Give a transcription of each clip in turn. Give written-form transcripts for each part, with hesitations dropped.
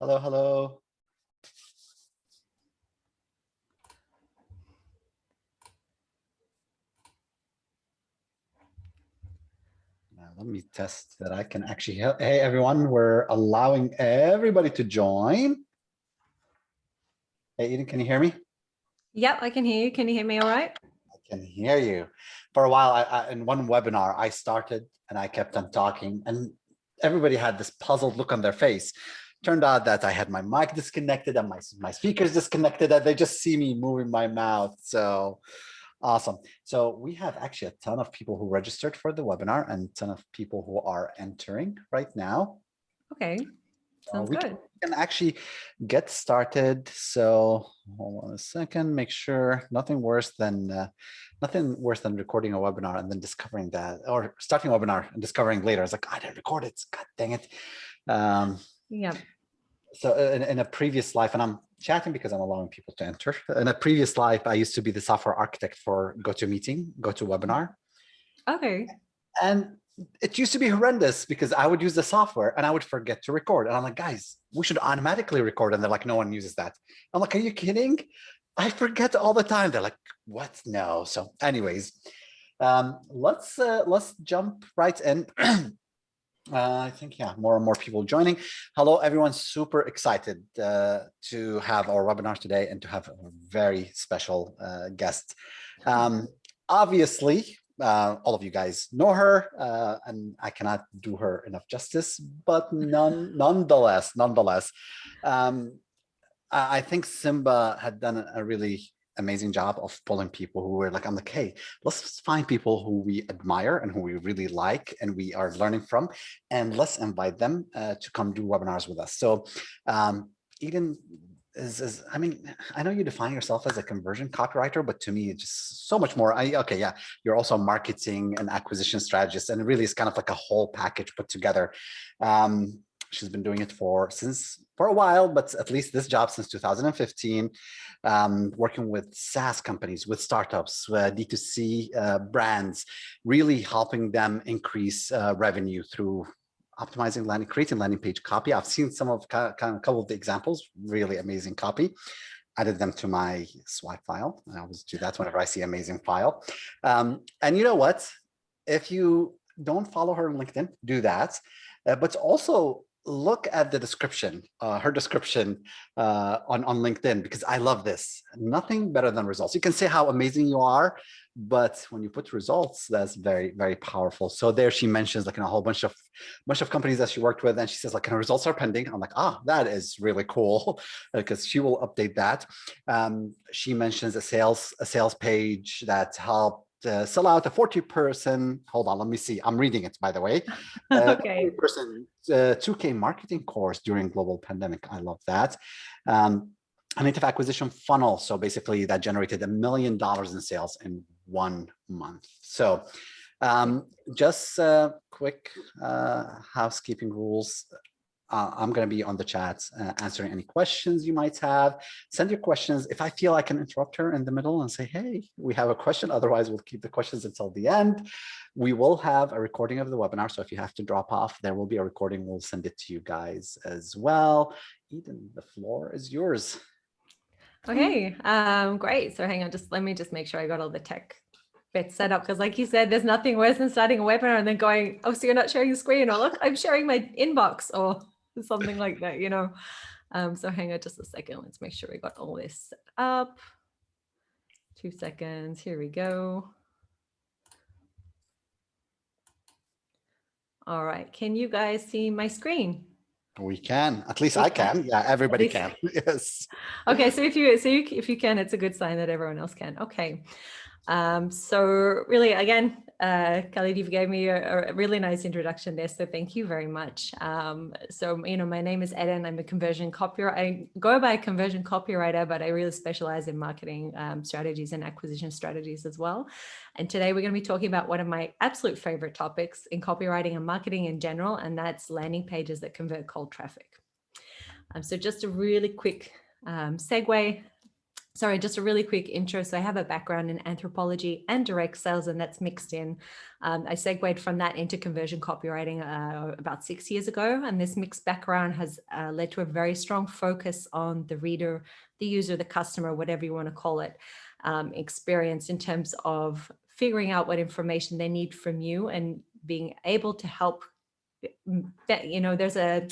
Hello, hello. Now let me test that I can actually help. Hey, everyone, we're allowing everybody to join. Hey, Eden, can you hear me? Yep, I can hear you. Can you hear me all right? I can hear you. For a while, in one webinar, I started and I kept on talking, and everybody had this puzzled look on their face. Turned out that I had my mic disconnected and my speakers disconnected, and they just see me moving my mouth. So awesome. So we have actually a ton of people who registered for the webinar and a ton of people who are entering right now. Okay, sounds We good. can actually get started. So hold on a second, make sure nothing worse than recording a webinar and then discovering that, or starting a webinar and discovering later. It's like, I didn't record it. God dang it. Yeah. So in a previous life, and I'm chatting because I'm allowing people to enter. In a previous life, I used to be the software architect for GoToMeeting, GoToWebinar. Okay. And it used to be horrendous because I would use the software and I would forget to record. And I'm like, guys, we should automatically record. And they're like, no one uses that. I'm like, are you kidding? I forget all the time. They're like, what? No. So anyways, let's jump right in. I think, yeah, more and more people joining. Hello, everyone. Super excited to have our webinar today and to have a very special guest. Obviously, all of you guys know her, and I cannot do her enough justice, but nonetheless, I think Simba had done a really amazing job of pulling people who were like, I'm like, hey, let's find people who we admire and who we really like and we are learning from, and let's invite them to come do webinars with us. So Eden I mean, I know you define yourself as a conversion copywriter, but to me, it's just so much more. Okay, yeah, you're also a marketing and acquisition strategist, and it really is kind of like a whole package put together. She's been doing it for a while, but at least this job since 2015, working with SaaS companies, with startups, D2C brands, really helping them increase revenue through optimizing creating landing page copy. I've seen some of a couple of the examples, really amazing copy. Added them to my swipe file. I always do that whenever I see amazing file. And you know what? If you don't follow her on LinkedIn, do that. But also look at the description, her description on LinkedIn, because I love this. Nothing better than results. You can say how amazing you are, but when you put results, that's very, very powerful. So there she mentions like a whole bunch of companies that she worked with, and she says like, results are pending. I'm like, that is really cool, because she will update that. She mentions a sales page that helped sell out a 40-person, hold on, let me see. I'm reading it, by the way. Okay. 40-person 2K marketing course during global pandemic. I love that. A native acquisition funnel. So basically that generated $1 million in sales in 1 month. So just quick housekeeping rules. I'm going to be on the chat answering any questions you might have. Send your questions. If I feel I can interrupt her in the middle and say, hey, we have a question. Otherwise, we'll keep the questions until the end. We will have a recording of the webinar. So if you have to drop off, there will be a recording. We'll send it to you guys as well. Eden, the floor is yours. Okay, great. So hang on, let me make sure I got all the tech bits set up, because like you said, there's nothing worse than starting a webinar and then going, oh, so you're not sharing the screen, or look, I'm sharing my inbox, or something like that, you know. So hang on just a second. Let's make sure we got all this set up. 2 seconds. Here we go. All right. Can you guys see my screen? We can. At least I can. Yeah, everybody can. Yes. Okay, so if you can, it's a good sign that everyone else can. Okay. So really, again, Khalid, you've gave me a really nice introduction there, so thank you very much. So, you know, my name is Eden. I'm a conversion copywriter. I go by conversion copywriter, but I really specialize in marketing strategies and acquisition strategies as well. And today we're going to be talking about one of my absolute favorite topics in copywriting and marketing in general, and that's landing pages that convert cold traffic. So just a really quick segue. Sorry, just a really quick intro. So I have a background in anthropology and direct sales, and that's mixed in. I segued from that into conversion copywriting about 6 years ago. And this mixed background has led to a very strong focus on the reader, the user, the customer, whatever you want to call it, experience in terms of figuring out what information they need from you and being able to help. There's a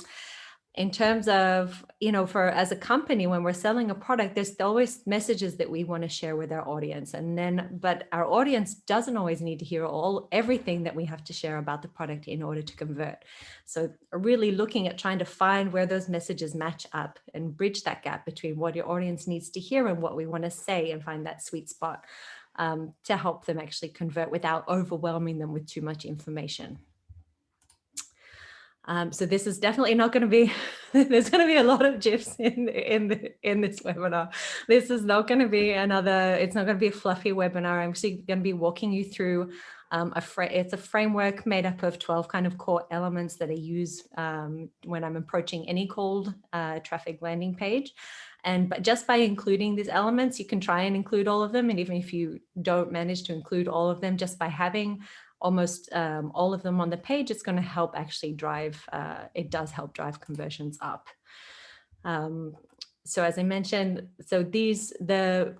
in terms of, for as a company, when we're selling a product, there's always messages that we want to share with our audience. But our audience doesn't always need to hear everything that we have to share about the product in order to convert. So really looking at trying to find where those messages match up and bridge that gap between what your audience needs to hear and what we want to say, and find that sweet spot to help them actually convert without overwhelming them with too much information. So this is definitely not going to be, there's going to be a lot of GIFs in this webinar. This is not going to be it's not going to be a fluffy webinar. I'm actually going to be walking you through it's a framework made up of 12 kind of core elements that I use when I'm approaching any cold traffic landing page. But just by including these elements, you can try and include all of them. And even if you don't manage to include all of them, just by having almost all of them on the page, it's going to help actually drive, it does help drive conversions up. So as I mentioned, so the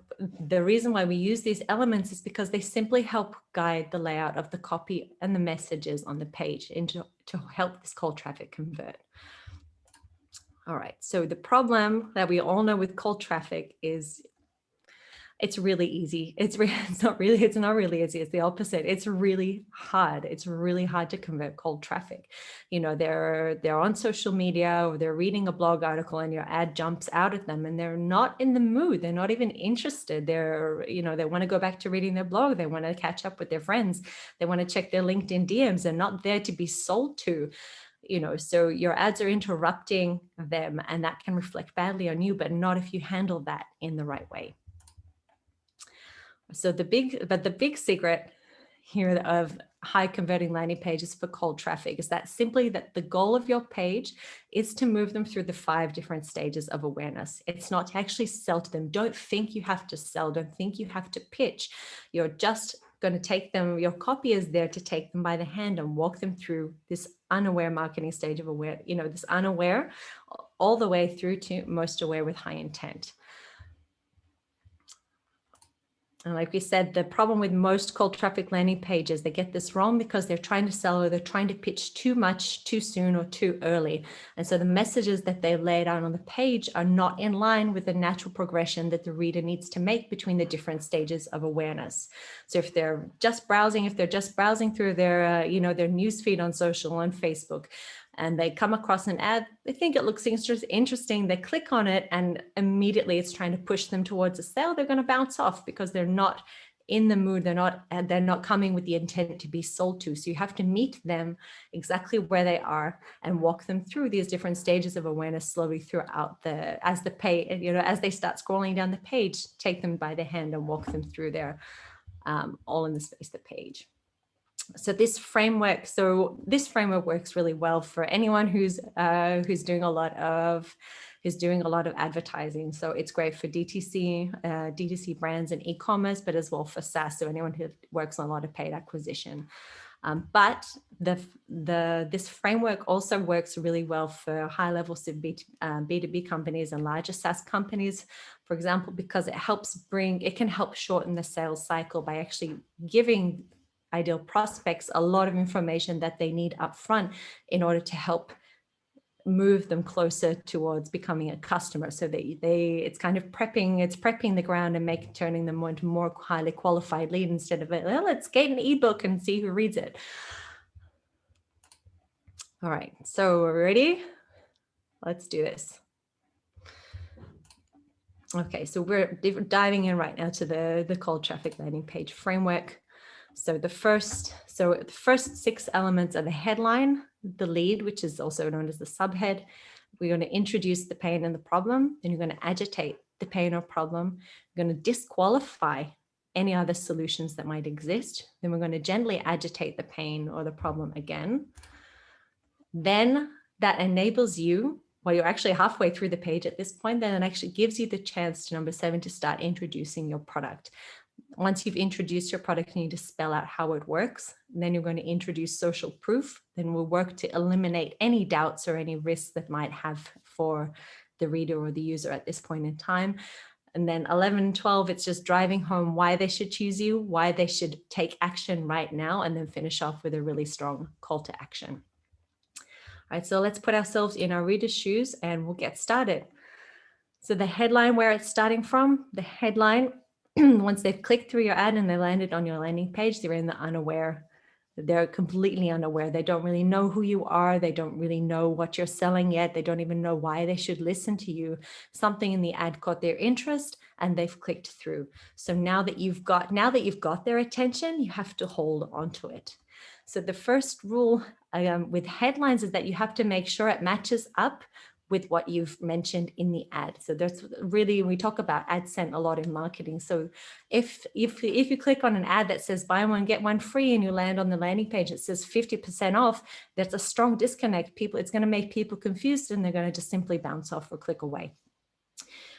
reason why we use these elements is because they simply help guide the layout of the copy and the messages on the page to help this cold traffic convert. All right, so the problem that we all know with cold traffic is it's really easy. It's not really easy. It's the opposite. It's really hard. It's really hard to convert cold traffic. They're on social media, or they're reading a blog article and your ad jumps out at them and they're not in the mood. They're not even interested. They want to go back to reading their blog. They want to catch up with their friends. They want to check their LinkedIn DMs. They're not there to be sold to. So your ads are interrupting them, and that can reflect badly on you, but not if you handle that in the right way. So the big secret here of high converting landing pages for cold traffic is that the goal of your page is to move them through the 5 different stages of awareness. It's not to actually sell to them. Don't think you have to sell. Don't think you have to pitch. You're just going to take them. Your copy is there to take them by the hand and walk them through this unaware marketing stage of aware, this unaware all the way through to most aware with high intent. And like we said, the problem with most cold traffic landing pages, they get this wrong because they're trying to sell, or they're trying to pitch too much, too soon, or too early. And so the messages that they laid out on the page are not in line with the natural progression that the reader needs to make between the different stages of awareness. So if they're just browsing through their, their newsfeed on social, on Facebook, and they come across an ad, they think it looks interesting, they click on it, and immediately it's trying to push them towards a sale, they're going to bounce off because they're not in the mood, they're not coming with the intent to be sold to. So you have to meet them exactly where they are and walk them through these different stages of awareness slowly throughout as they start scrolling down the page, take them by the hand and walk them through there, all in the space of the page. So this framework works really well for anyone who's doing a lot of advertising. So it's great for DTC brands and e-commerce, but as well for SaaS. So anyone who works on a lot of paid acquisition. But this framework also works really well for high levels of B2B companies and larger SaaS companies, for example, because it can help shorten the sales cycle by actually giving ideal prospects a lot of information that they need up front in order to help move them closer towards becoming a customer. So it's kind of prepping the ground and turning them into more highly qualified lead instead of let's get an ebook and see who reads it. All right, so we're ready. Let's do this. Okay, so we're diving in right now to the cold traffic landing page framework. So the first 6 elements are the headline, the lead, which is also known as the subhead. We're going to introduce the pain and the problem. Then you're going to agitate the pain or problem. You're going to disqualify any other solutions that might exist. Then we're going to gently agitate the pain or the problem again. Then that enables you well, you're actually halfway through the page at this point, then it actually gives you the chance to number 7 to start introducing your product. Once you've introduced your product, you need to spell out how it works. And then you're going to introduce social proof. Then we'll work to eliminate any doubts or any risks that might have for the reader or the user at this point in time. And then 11 and 12, it's just driving home why they should choose you, why they should take action right now, and then finish off with a really strong call to action. All right, so let's put ourselves in our reader's shoes and we'll get started. So the headline, where it's starting from, the headline, once they've clicked through your ad and they landed on your landing page, they're in the unaware. They're completely unaware. They don't really know who you are. They don't really know what you're selling yet. They don't even know why they should listen to you. Something in the ad caught their interest and they've clicked through. So now that you've got their attention, you have to hold on to it. So the first rule with headlines is that you have to make sure it matches up with what you've mentioned in the ad. So that's really, we talk about AdSense a lot in marketing. So if you click on an ad that says buy one, get one free, and you land on the landing page, it says 50% off, that's a strong disconnect. It's going to make people confused and they're going to just simply bounce off or click away.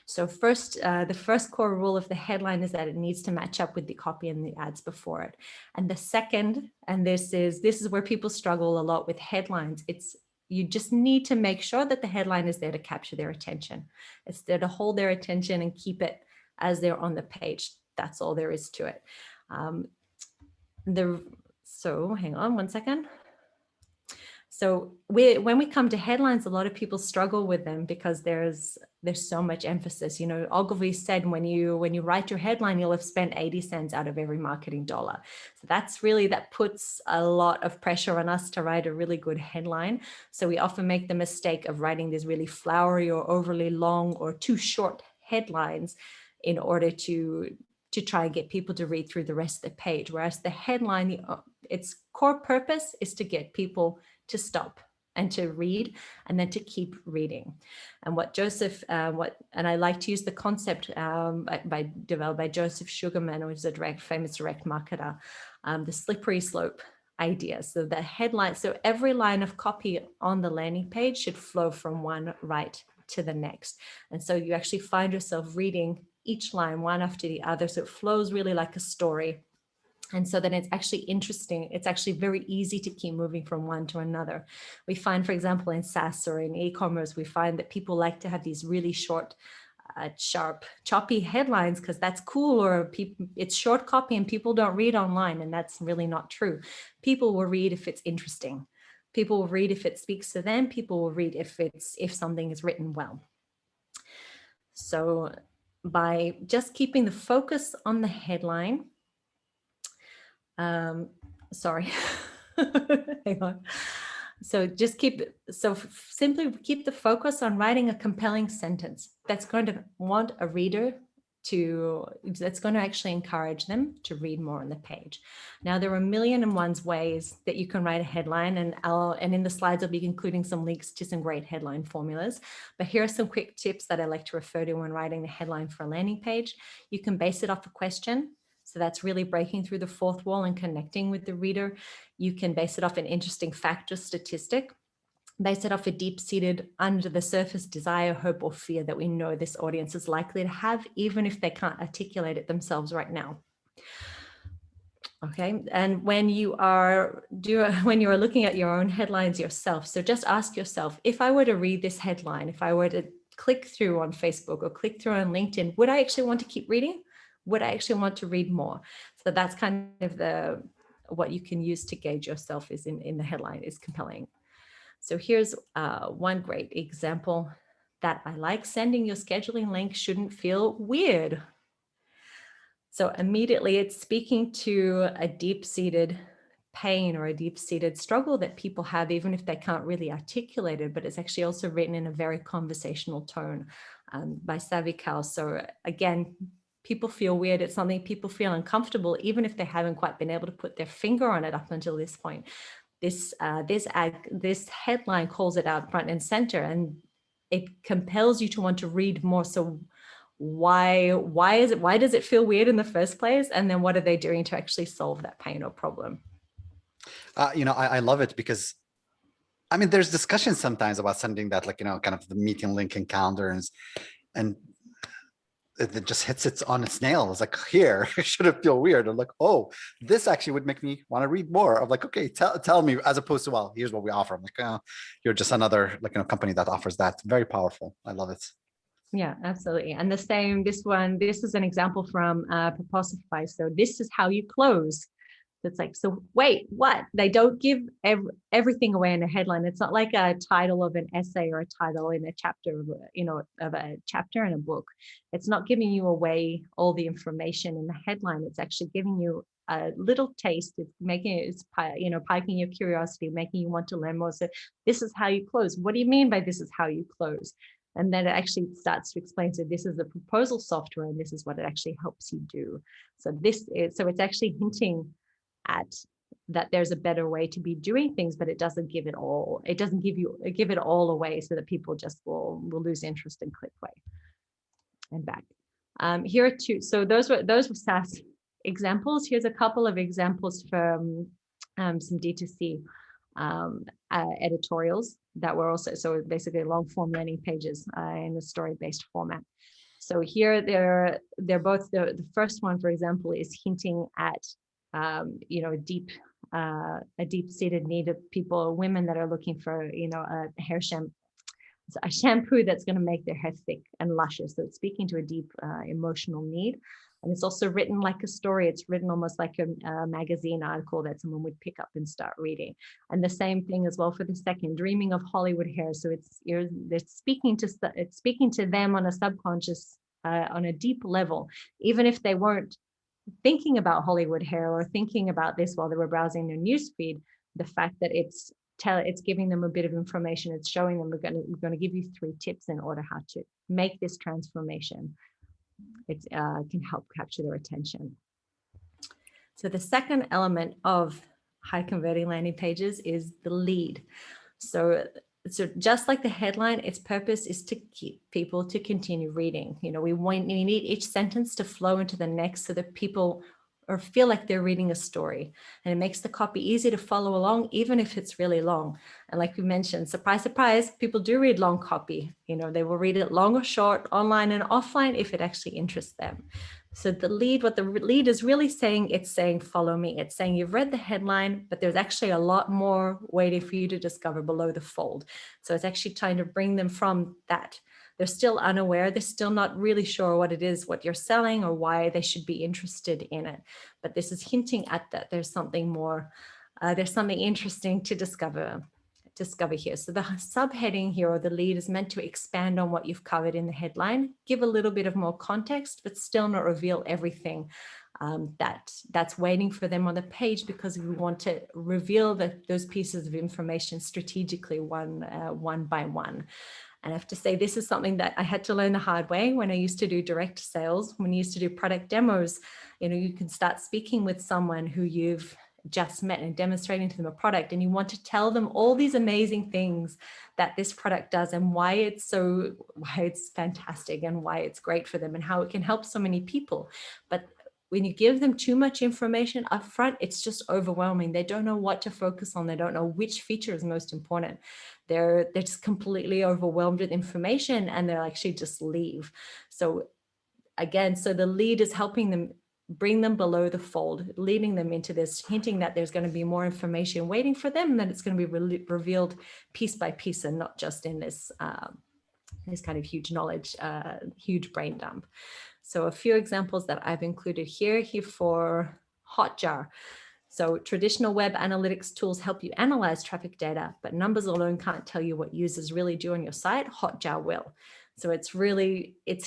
So first, the first core rule of the headline is that it needs to match up with the copy and the ads before it. And the second, and this is where people struggle a lot with headlines, you just need to make sure that the headline is there to capture their attention. It's there to hold their attention and keep it as they're on the page. That's all there is to it. So hang on one second. So when we come to headlines, a lot of people struggle with them because there's so much emphasis. You know, Ogilvy said when you write your headline, you'll have spent 80 cents out of every marketing dollar. So that puts a lot of pressure on us to write a really good headline. So we often make the mistake of writing these really flowery or overly long or too short headlines in order to try and get people to read through the rest of the page. Whereas the headline, its core purpose is to get people to stop and to read and then to keep reading. And what Joseph, and I like to use the concept developed by Joseph Sugarman, who is a famous direct marketer, the slippery slope idea. So the headline, so every line of copy on the landing page should flow from one right to the next. And so you actually find yourself reading each line one after the other. So it flows really like a story. And so then it's actually interesting. It's actually very easy to keep moving from one to another. We find, for example, in SaaS or in e-commerce, we find that people like to have these really short, sharp, choppy headlines because that's cool, or it's short copy and people don't read online. And that's really not true. People will read if it's interesting. People will read if it speaks to them. People will read if something is written well. So by just keeping the focus on the headline, sorry, hang on. So simply keep the focus on writing a compelling sentence that's going to want a reader that's going to actually encourage them to read more on the page. Now, there are 1,000,001 ways that you can write a headline, and in the slides, I'll be including some links to some great headline formulas. But here are some quick tips that I like to refer to when writing the headline for a landing page. You can base it off a question. So that's really breaking through the fourth wall and connecting with the reader. You can base it off an interesting fact or statistic. Base it off a deep-seated, under the surface desire, hope, or fear that we know this audience is likely to have, even if they can't articulate it themselves right now. Okay, and when you are looking at your own headlines yourself, so just ask yourself, if I were to read this headline, if I were to click through on Facebook or click through on LinkedIn, would I actually want to keep reading? Would I actually want to read more? So that's kind of what you can use to gauge yourself is in the headline is compelling. So here's one great example that I like. Sending your scheduling link shouldn't feel weird. So immediately it's speaking to a deep-seated pain or a deep-seated struggle that people have, even if they can't really articulate it, but it's actually also written in a very conversational tone by Savvy Cal. So again, people feel weird. It's something people feel uncomfortable, even if they haven't quite been able to put their finger on it up until this point. This headline calls it out front and center, and it compels you to want to read more. So why does it feel weird in the first place? And then what are they doing to actually solve that pain or problem? I love it because I mean, there's discussion sometimes about sending that, like, kind of the meeting link and calendars, and it just hits it on its nail. It's like, here, it shouldn't feel weird. I'm like, oh, this actually would make me want to read more. I'm like, okay, tell me, as opposed to, well, here's what we offer. I'm like, oh, you're just another, like, company that offers that. Very powerful. I love it. Yeah, absolutely. And the same, this is an example from Proposify. So this is how you close. It's like, so wait, what? They don't give everything away in a headline. It's not like a title of an essay or a title in a chapter of of a chapter in a book. It's not giving you away all the information in the headline. It's actually giving you a little taste. It's piquing your curiosity, making you want to learn more. So this is how you close. What do you mean by this is how you close? And then it actually starts to explain, so this is the proposal software and this is what it actually helps you do. So it's actually hinting at that there's a better way to be doing things, but it doesn't give it all. It doesn't give it all away so that people just will lose interest and click away and back. Here are two. So those were SaaS examples. Here's a couple of examples from some D2C editorials that were also, so basically long form landing pages in a story-based format. So here they're both, the first one, for example, is hinting at a deep-seated need of people, women that are looking for a shampoo that's going to make their hair thick and luscious. So it's speaking to a deep emotional need. And it's also written like a story. It's written almost like a magazine article that someone would pick up and start reading. And the same thing as well for the second, dreaming of Hollywood hair. So it's speaking to them on a subconscious, on a deep level, even if they weren't thinking about Hollywood hair or thinking about this while they were browsing their newsfeed. The fact that it's giving them a bit of information. It's showing them we're going to give you 3 tips in order how to make this transformation. It can help capture their attention. So the second element of high converting landing pages is the lead. So just like the headline, its purpose is to keep people to continue reading. We need each sentence to flow into the next so that people or feel like they're reading a story, and it makes the copy easy to follow along, even if it's really long. And like we mentioned, surprise, surprise, people do read long copy. They will read it long or short, online and offline, if it actually interests them. So what the lead is really saying, it's saying, follow me. It's saying you've read the headline, but there's actually a lot more waiting for you to discover below the fold. So it's actually trying to bring them from that. They're still unaware. They're still not really sure what it is, what you're selling, or why they should be interested in it. But this is hinting at that there's something more, there's something interesting to discover here. So the subheading here, or the lead, is meant to expand on what you've covered in the headline, give a little bit of more context, but still not reveal everything that's waiting for them on the page, because we want to reveal those pieces of information strategically one by one. And I have to say, this is something that I had to learn the hard way when I used to do direct sales. When I used to do product demos, you can start speaking with someone who you've just met and demonstrating to them a product, and you want to tell them all these amazing things that this product does and why it's fantastic and why it's great for them and how it can help so many people. But when you give them too much information up front, it's just overwhelming. They don't know what to focus on. They don't know which feature is most important. They're just completely overwhelmed with information, and they'll actually just leave. So again, the lead is helping them bring them below the fold, leading them into this, hinting that there's going to be more information waiting for them, and that it's going to be revealed piece by piece and not just in this kind of huge knowledge, huge brain dump. So a few examples that I've included here for Hotjar. So traditional web analytics tools help you analyze traffic data, but numbers alone can't tell you what users really do on your site. Hotjar will. So it's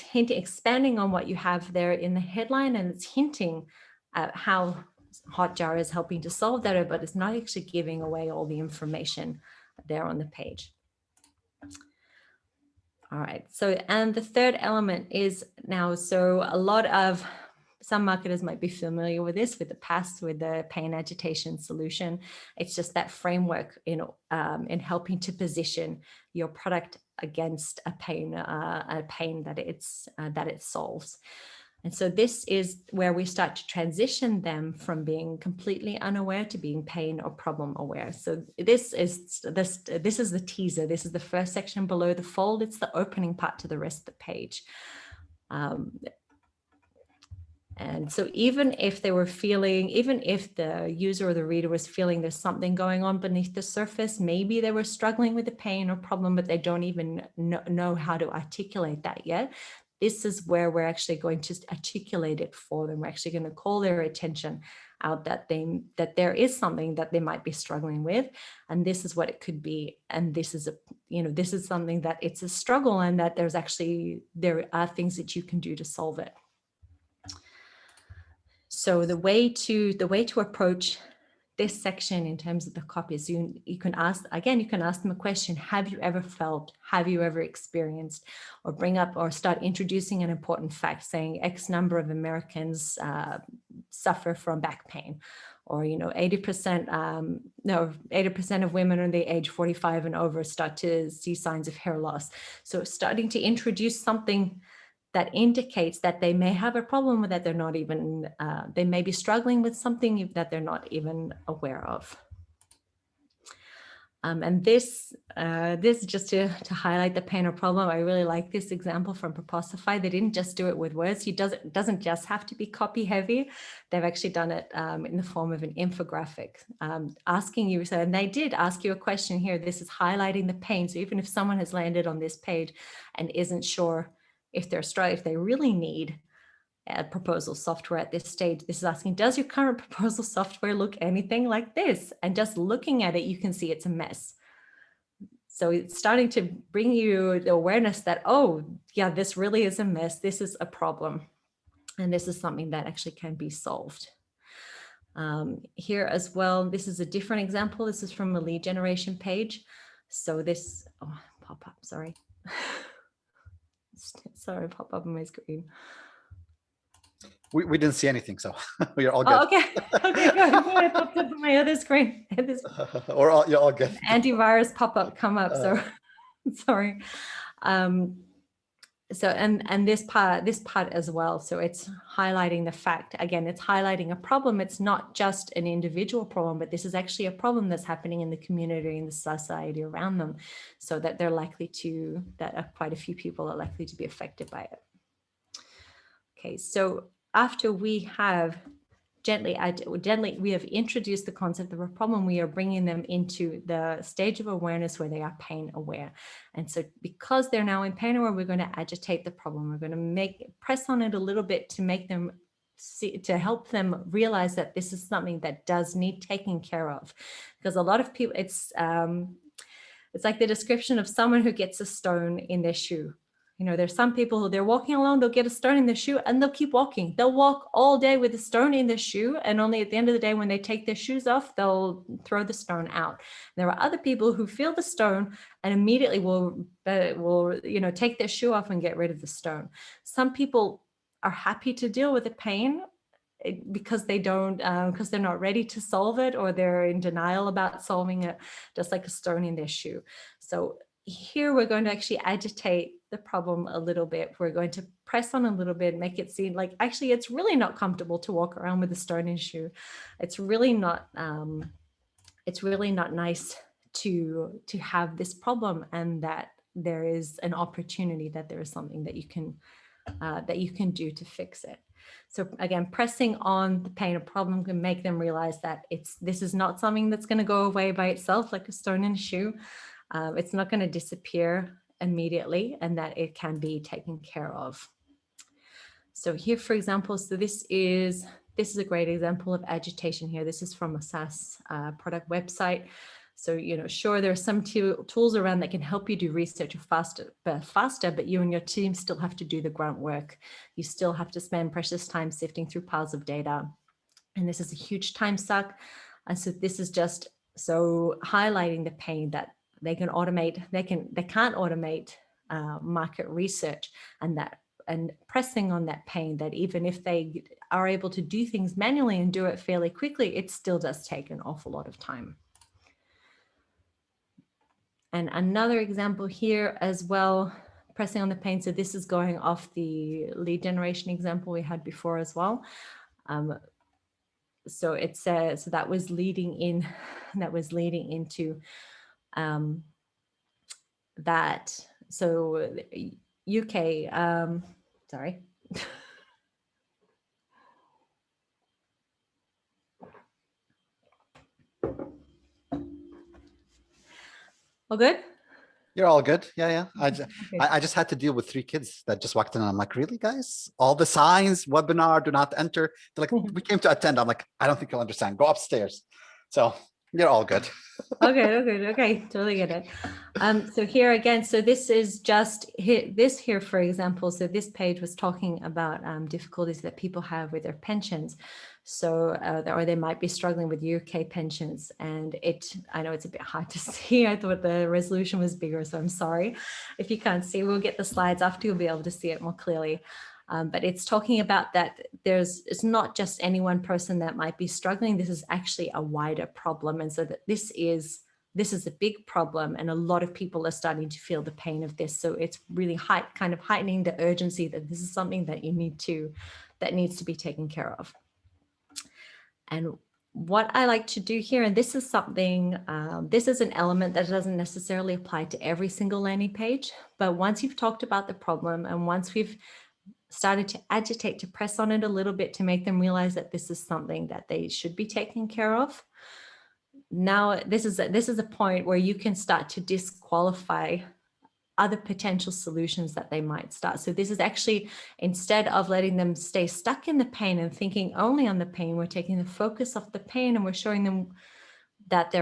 hinting, expanding on what you have there in the headline, and it's hinting at how Hotjar is helping to solve that, but it's not actually giving away all the information there on the page. All right, and the third element is now, some marketers might be familiar with this, with the pain agitation solution. It's just that framework in helping to position your product against a pain that it solves. And so this is where we start to transition them from being completely unaware to being pain or problem aware. So this is the teaser. This is the first section below the fold. It's the opening part to the rest of the page. And so even if they were feeling, even if the user or the reader was feeling there's something going on beneath the surface, maybe they were struggling with the pain or problem, but they don't even know how to articulate that yet. This is where we're actually going to articulate it for them. We're actually going to call their attention out that there is something that they might be struggling with, and this is what it could be. And this is this is something that it's a struggle, and that there are things that you can do to solve it. So the way to approach this section in terms of the copy is you can ask them a question. Have you ever felt, have you ever experienced, or bring up or start introducing an important fact, saying X number of Americans suffer from back pain, or 80% of women under the age 45 and over start to see signs of hair loss. So starting to introduce something that indicates that they may have a problem with that they're not even, they may be struggling with something that they're not even aware of. And this just to highlight the pain or problem, I really like this example from Proposify. They didn't just do it with words. It doesn't just have to be copy heavy. They've actually done it in the form of an infographic, asking you. And they did ask you a question here. This is highlighting the pain. So even if someone has landed on this page and isn't sure if they really need a proposal software at this stage, this is asking, does your current proposal software look anything like this? And just looking at it, you can see it's a mess. So it's starting to bring you the awareness that, oh yeah, this really is a mess. This is a problem. And this is something that actually can be solved. Here as well, this is a different example. This is from a lead generation page. So this, pop up, sorry. Sorry, pop up on my screen. We didn't see anything, so you're all good. Oh, okay. Okay, good. It popped up on my other screen. You're all good. Antivirus pop-up come up. So sorry. So and this part as well. So it's highlighting the fact, again, it's highlighting a problem. It's not just an individual problem, but this is actually a problem that's happening in the community, in the society around them, so that quite a few people are likely to be affected by it. Okay, so after we have we have introduced the concept of a problem, we are bringing them into the stage of awareness where they are pain aware. And so because they're now in pain aware, we're going to agitate the problem. We're going to press on it a little bit to make them see, to help them realize that this is something that does need taking care of. Because a lot of people, it's like the description of someone who gets a stone in their shoe. There's some people who they're walking along, they'll get a stone in their shoe and they'll keep walking. They'll walk all day with a stone in their shoe, and only at the end of the day, when they take their shoes off, they'll throw the stone out. There are other people who feel the stone and immediately will take their shoe off and get rid of the stone. Some people are happy to deal with the pain because they're not ready to solve it, or they're in denial about solving it, just like a stone in their shoe. So here we're going to actually agitate the problem a little bit. We're going to press on a little bit, make it seem like actually it's really not comfortable to walk around with a stone in your shoe. It's really not nice to have this problem, and that there is an opportunity, that there is something that you can do to fix it. So again, pressing on the pain or problem can make them realize that this is not something that's going to go away by itself like a stone in a shoe. It's not going to disappear immediately, and that it can be taken care of. So here, for example, so this is a great example of agitation here. This is from a SaaS product website. So, sure, there are some tools around that can help you do research faster, but you and your team still have to do the grunt work. You still have to spend precious time sifting through piles of data. And this is a huge time suck. And so this is just highlighting the pain that they can't automate market research, and pressing on that pain that even if they are able to do things manually and do it fairly quickly, it still does take an awful lot of time. And another example here as well, pressing on the pain. So this is going off the lead generation example we had before as well. So it says, so that was leading into that. So UK, sorry. All good? You're all good. Yeah, yeah. Okay. I just had to deal with 3 kids that just walked in, and I'm like, really, guys? All the signs, webinar, do not enter. They're like, we came to attend. I'm like, I don't think you'll understand. Go upstairs. So you're all good. Okay, totally get it. So here again, so this is just here, for example, so this page was talking about difficulties that people have with their pensions. So, or they might be struggling with UK pensions, and I know it's a bit hard to see. I thought the resolution was bigger, so I'm sorry. If you can't see, we'll get the slides after, you'll be able to see it more clearly. But it's talking about that it's not just any one person that might be struggling. This is actually a wider problem. And so that this is a big problem, and a lot of people are starting to feel the pain of this. So it's really kind of heightening the urgency that this is something that that needs to be taken care of. And what I like to do here, and this is something, this is an element that doesn't necessarily apply to every single landing page, but once you've talked about the problem and once we've started to agitate, to press on it a little bit to make them realize that this is something that they should be taking care of. Now, this is a point where you can start to disqualify other potential solutions that they might start. So this is actually, instead of letting them stay stuck in the pain and thinking only on the pain, we're taking the focus off the pain, and we're showing them that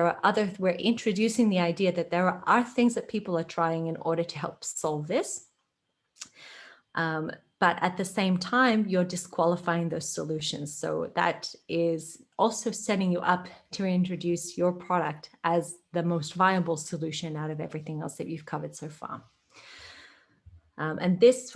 we're introducing the idea that there are things that people are trying in order to help solve this. But at the same time, you're disqualifying those solutions. So that is also setting you up to introduce your product as the most viable solution out of everything else that you've covered so far. And this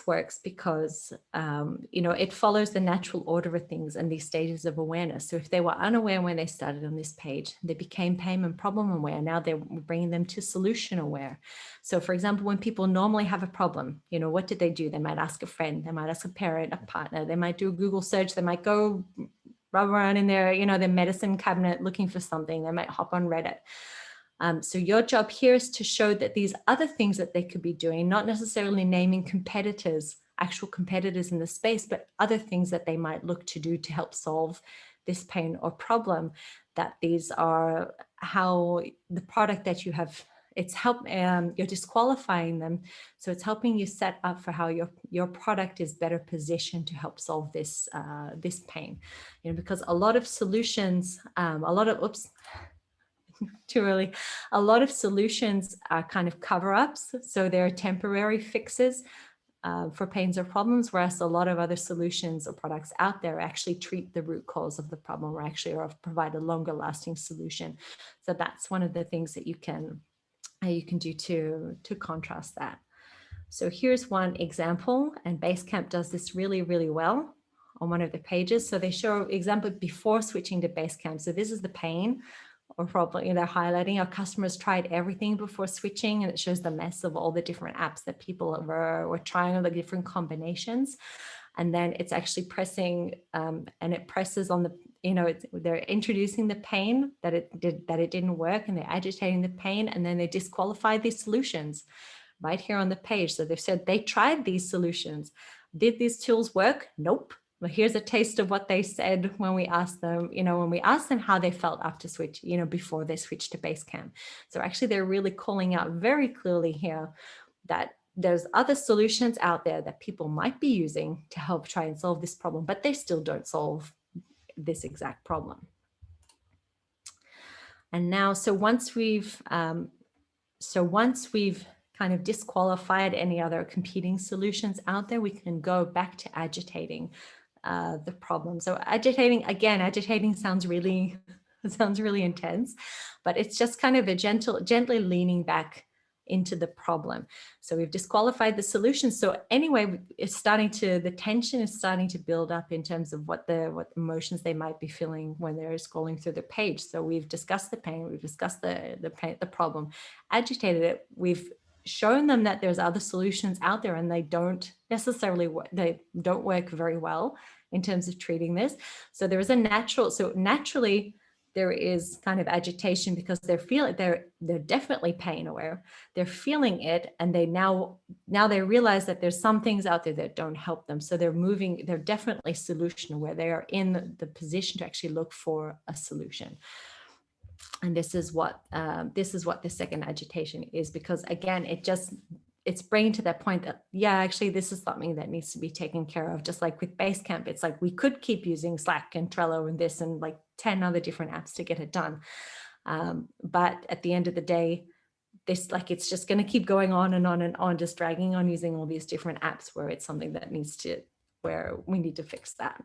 works because it follows the natural order of things and these stages of awareness. So if they were unaware when they started on this page, they became pain and problem aware. Now they're bringing them to solution aware. So for example, when people normally have a problem, what did they do? They might ask a friend, they might ask a parent, a partner, they might do a Google search, they might go rub around in their medicine cabinet looking for something, they might hop on Reddit. So your job here is to show that these other things that they could be doing, not necessarily naming competitors, actual competitors in the space, but other things that they might look to do to help solve this pain or problem, that these are how the product that you have, you're disqualifying them. So it's helping you set up for how your product is better positioned to help solve this pain. Because a lot of solutions, too early. A lot of solutions are kind of cover-ups. So they're temporary fixes for pains or problems, whereas a lot of other solutions or products out there actually treat the root cause of the problem, or provide a longer lasting solution. So that's one of the things that you can do to contrast that. So here's one example, and Basecamp does this really, really well on one of the pages. So they show example before switching to Basecamp. So this is the pain or problem, they're highlighting. Our customers tried everything before switching, and it shows the mess of all the different apps that people were trying, all the different combinations. And then it's actually pressing, and it presses on the, they're introducing the pain that it didn't work, and they're agitating the pain, and then they disqualify these solutions right here on the page. So they've said they tried these solutions. Did these tools work? Nope. Well, here's a taste of what they said when we asked them, how they felt after switch, before they switched to Basecamp. So actually, they're really calling out very clearly here that there's other solutions out there that people might be using to help try and solve this problem, but they still don't solve this exact problem. And now, so once we've kind of disqualified any other competing solutions out there, we can go back to agitating the problem. So agitating sounds really intense, but it's just kind of a gently leaning back into the problem. So we've disqualified the solution. So anyway, the tension is starting to build up in terms of what emotions they might be feeling when they're scrolling through the page. So we've discussed the pain, we've discussed the problem, agitated it, we've shown them that there's other solutions out there and they don't necessarily, they don't work very well in terms of treating this. So there is a naturally there is kind of agitation because they're definitely pain aware, they're feeling it, and they now they realize that there's some things out there that don't help them. So they're definitely solution aware. They are in the position to actually look for a solution. And this is what the second agitation is, because again, it's bringing to that point that, yeah, actually this is something that needs to be taken care of. Just like with Basecamp, it's like we could keep using Slack and Trello and this and like 10 other different apps to get it done. But at the end of the day, this, like, it's just going to keep going on and on and on, just dragging on using all these different apps, where it's something that where we need to fix that.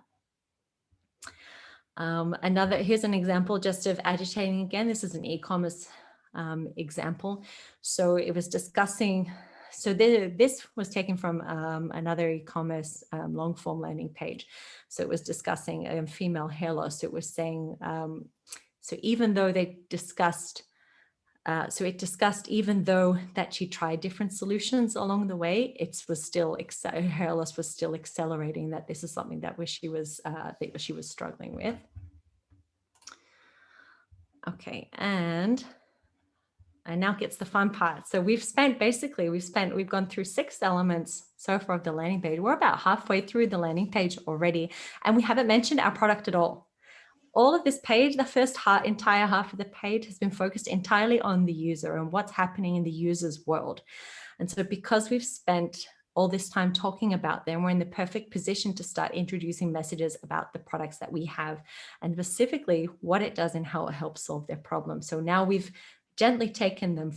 Here's an example just of agitating again. This is an e-commerce example. So it was discussing, so this was taken from another e-commerce long form landing page. So it was discussing female hair loss. It was saying, so even though they discussed, it discussed, even though that she tried different solutions along the way, it was still, hair loss was still accelerating, that this is something that she was struggling with. Okay, and now gets the fun part. So we've gone through 6 elements so far of the landing page. We're about halfway through the landing page already, and we haven't mentioned our product at all. All of this page, the first entire half of the page, has been focused entirely on the user and what's happening in the user's world. And so because we've spent all this time talking about them, we're in the perfect position to start introducing messages about the products that we have, and specifically what it does and how it helps solve their problem. So now we've gently taken them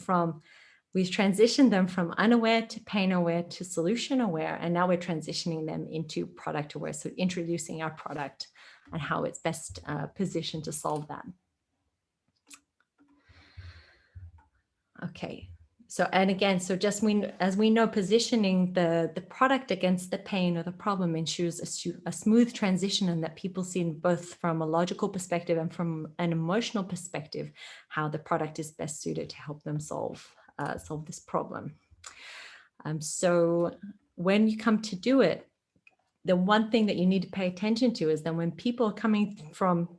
we've transitioned them from unaware to pain aware to solution aware, and now we're transitioning them into product aware. So introducing our product and how it's best positioned to solve that. Okay. So, and again, so just as we know, positioning the product against the pain or the problem ensures a smooth transition, and that people see both from a logical perspective and from an emotional perspective how the product is best suited to help them solve this problem. So when you come to do it, the one thing that you need to pay attention to is that when people are coming from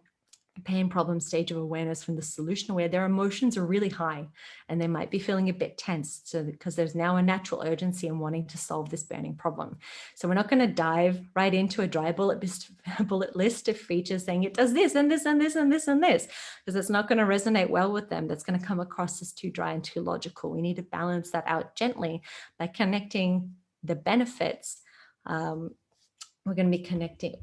pain problem stage of awareness from the solution aware, their emotions are really high and they might be feeling a bit tense, so because there's now a natural urgency in wanting to solve this burning problem. So we're not going to dive right into a dry bullet list of features saying it does this and this and this and this and this, because it's not going to resonate well with them. That's going to come across as too dry and too logical. We need to balance that out gently by connecting the benefits. We're going to be connecting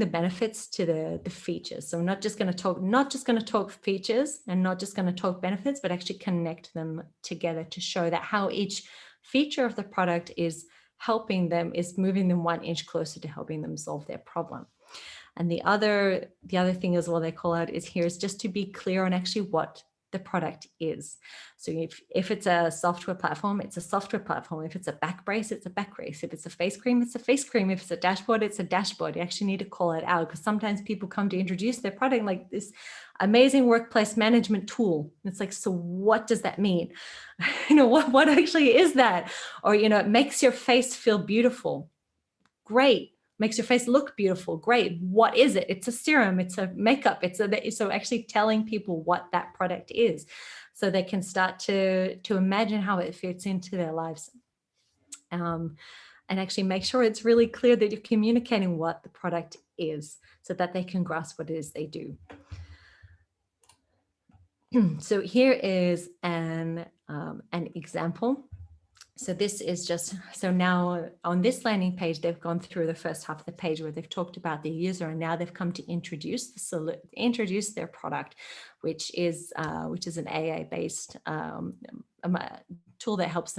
the benefits to the features. So we're not just going to talk features and not just going to talk benefits, but actually connect them together to show that how each feature of the product is helping them, is moving them 1 inch closer to helping them solve their problem. And the other thing as well they call out is just to be clear on actually what the product is. So if it's a software platform, it's a software platform. If it's a back brace, it's a back brace. If it's a face cream, it's a face cream. If it's a dashboard, it's a dashboard. You actually need to call it out, because sometimes people come to introduce their product like this amazing workplace management tool. It's like, so what does that mean? What actually is that? Or, it makes your face feel beautiful. Great. Makes your face look beautiful. Great. What is it? It's a serum. It's a makeup. So actually telling people what that product is, so they can start to imagine how it fits into their lives. And actually make sure it's really clear that you're communicating what the product is, so that they can grasp what it is they do. So here is an example. So this is just, so now on this landing page, they've gone through the first half of the page where they've talked about the user, and now they've come to introduce their product, which is an AI-based tool that helps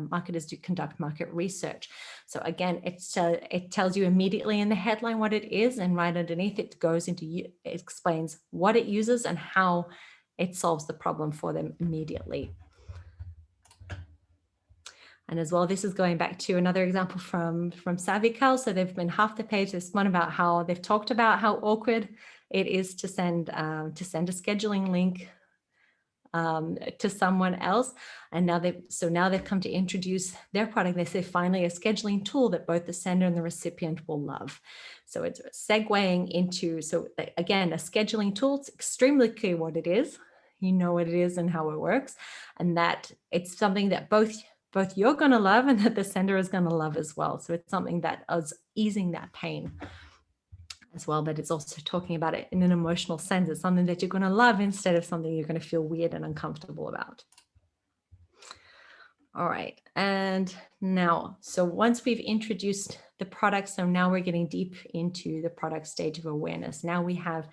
marketers to conduct market research. So again, it tells you immediately in the headline what it is, and right underneath it it explains what it uses and how it solves the problem for them immediately. And as well, this is going back to another example from SavvyCal. So they've been half the page. There's one about how they've talked about how awkward it is to send a scheduling link to someone else. And now they've come to introduce their product. They say finally a scheduling tool that both the sender and the recipient will love. So it's segueing into, so again, a scheduling tool. It's extremely clear what it is. You know what it is and how it works, and that it's something that both you're going to love and that the sender is going to love as well. So it's something that is easing that pain as well, but it's also talking about it in an emotional sense. It's something that you're going to love instead of something you're going to feel weird and uncomfortable about. All right, and now, so once we've introduced the product, so now we're getting deep into the product stage of awareness. Now we have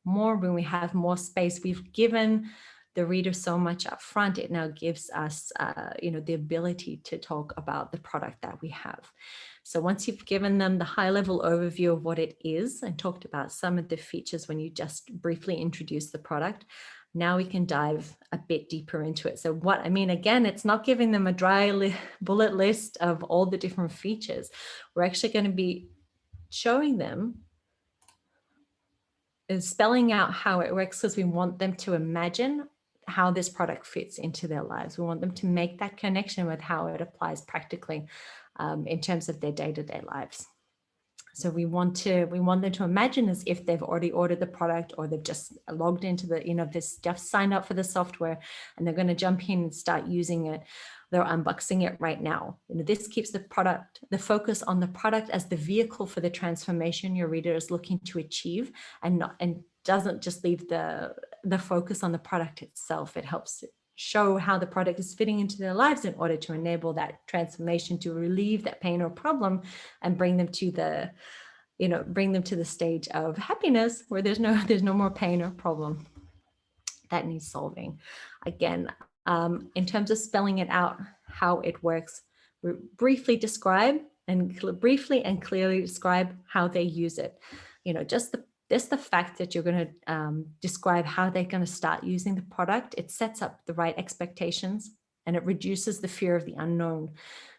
more room, we have more space. We've given the reader so much up front, it now gives us the ability to talk about the product that we have. So once you've given them the high level overview of what it is and talked about some of the features when you just briefly introduce the product, now we can dive a bit deeper into it. So what I mean, again, it's not giving them a dry bullet list of all the different features. We're actually going to be showing them is spelling out how it works, because we want them to imagine how this product fits into their lives. We want them to make that connection with how it applies practically in terms of their day-to-day lives. So we want them to imagine as if they've already ordered the product, or they've just logged into the, this just signed up for the software and they're going to jump in and start using it. They're unboxing it right now. This keeps the focus on the product as the vehicle for the transformation your reader is looking to achieve, and doesn't just leave the focus on the product itself. It helps show how the product is fitting into their lives in order to enable that transformation, to relieve that pain or problem and bring them to the stage of happiness where there's no more pain or problem that needs solving. Again, in terms of spelling it out, how it works, we briefly and clearly describe how they use it. Just the fact that you're going to describe how they're going to start using the product, it sets up the right expectations and it reduces the fear of the unknown.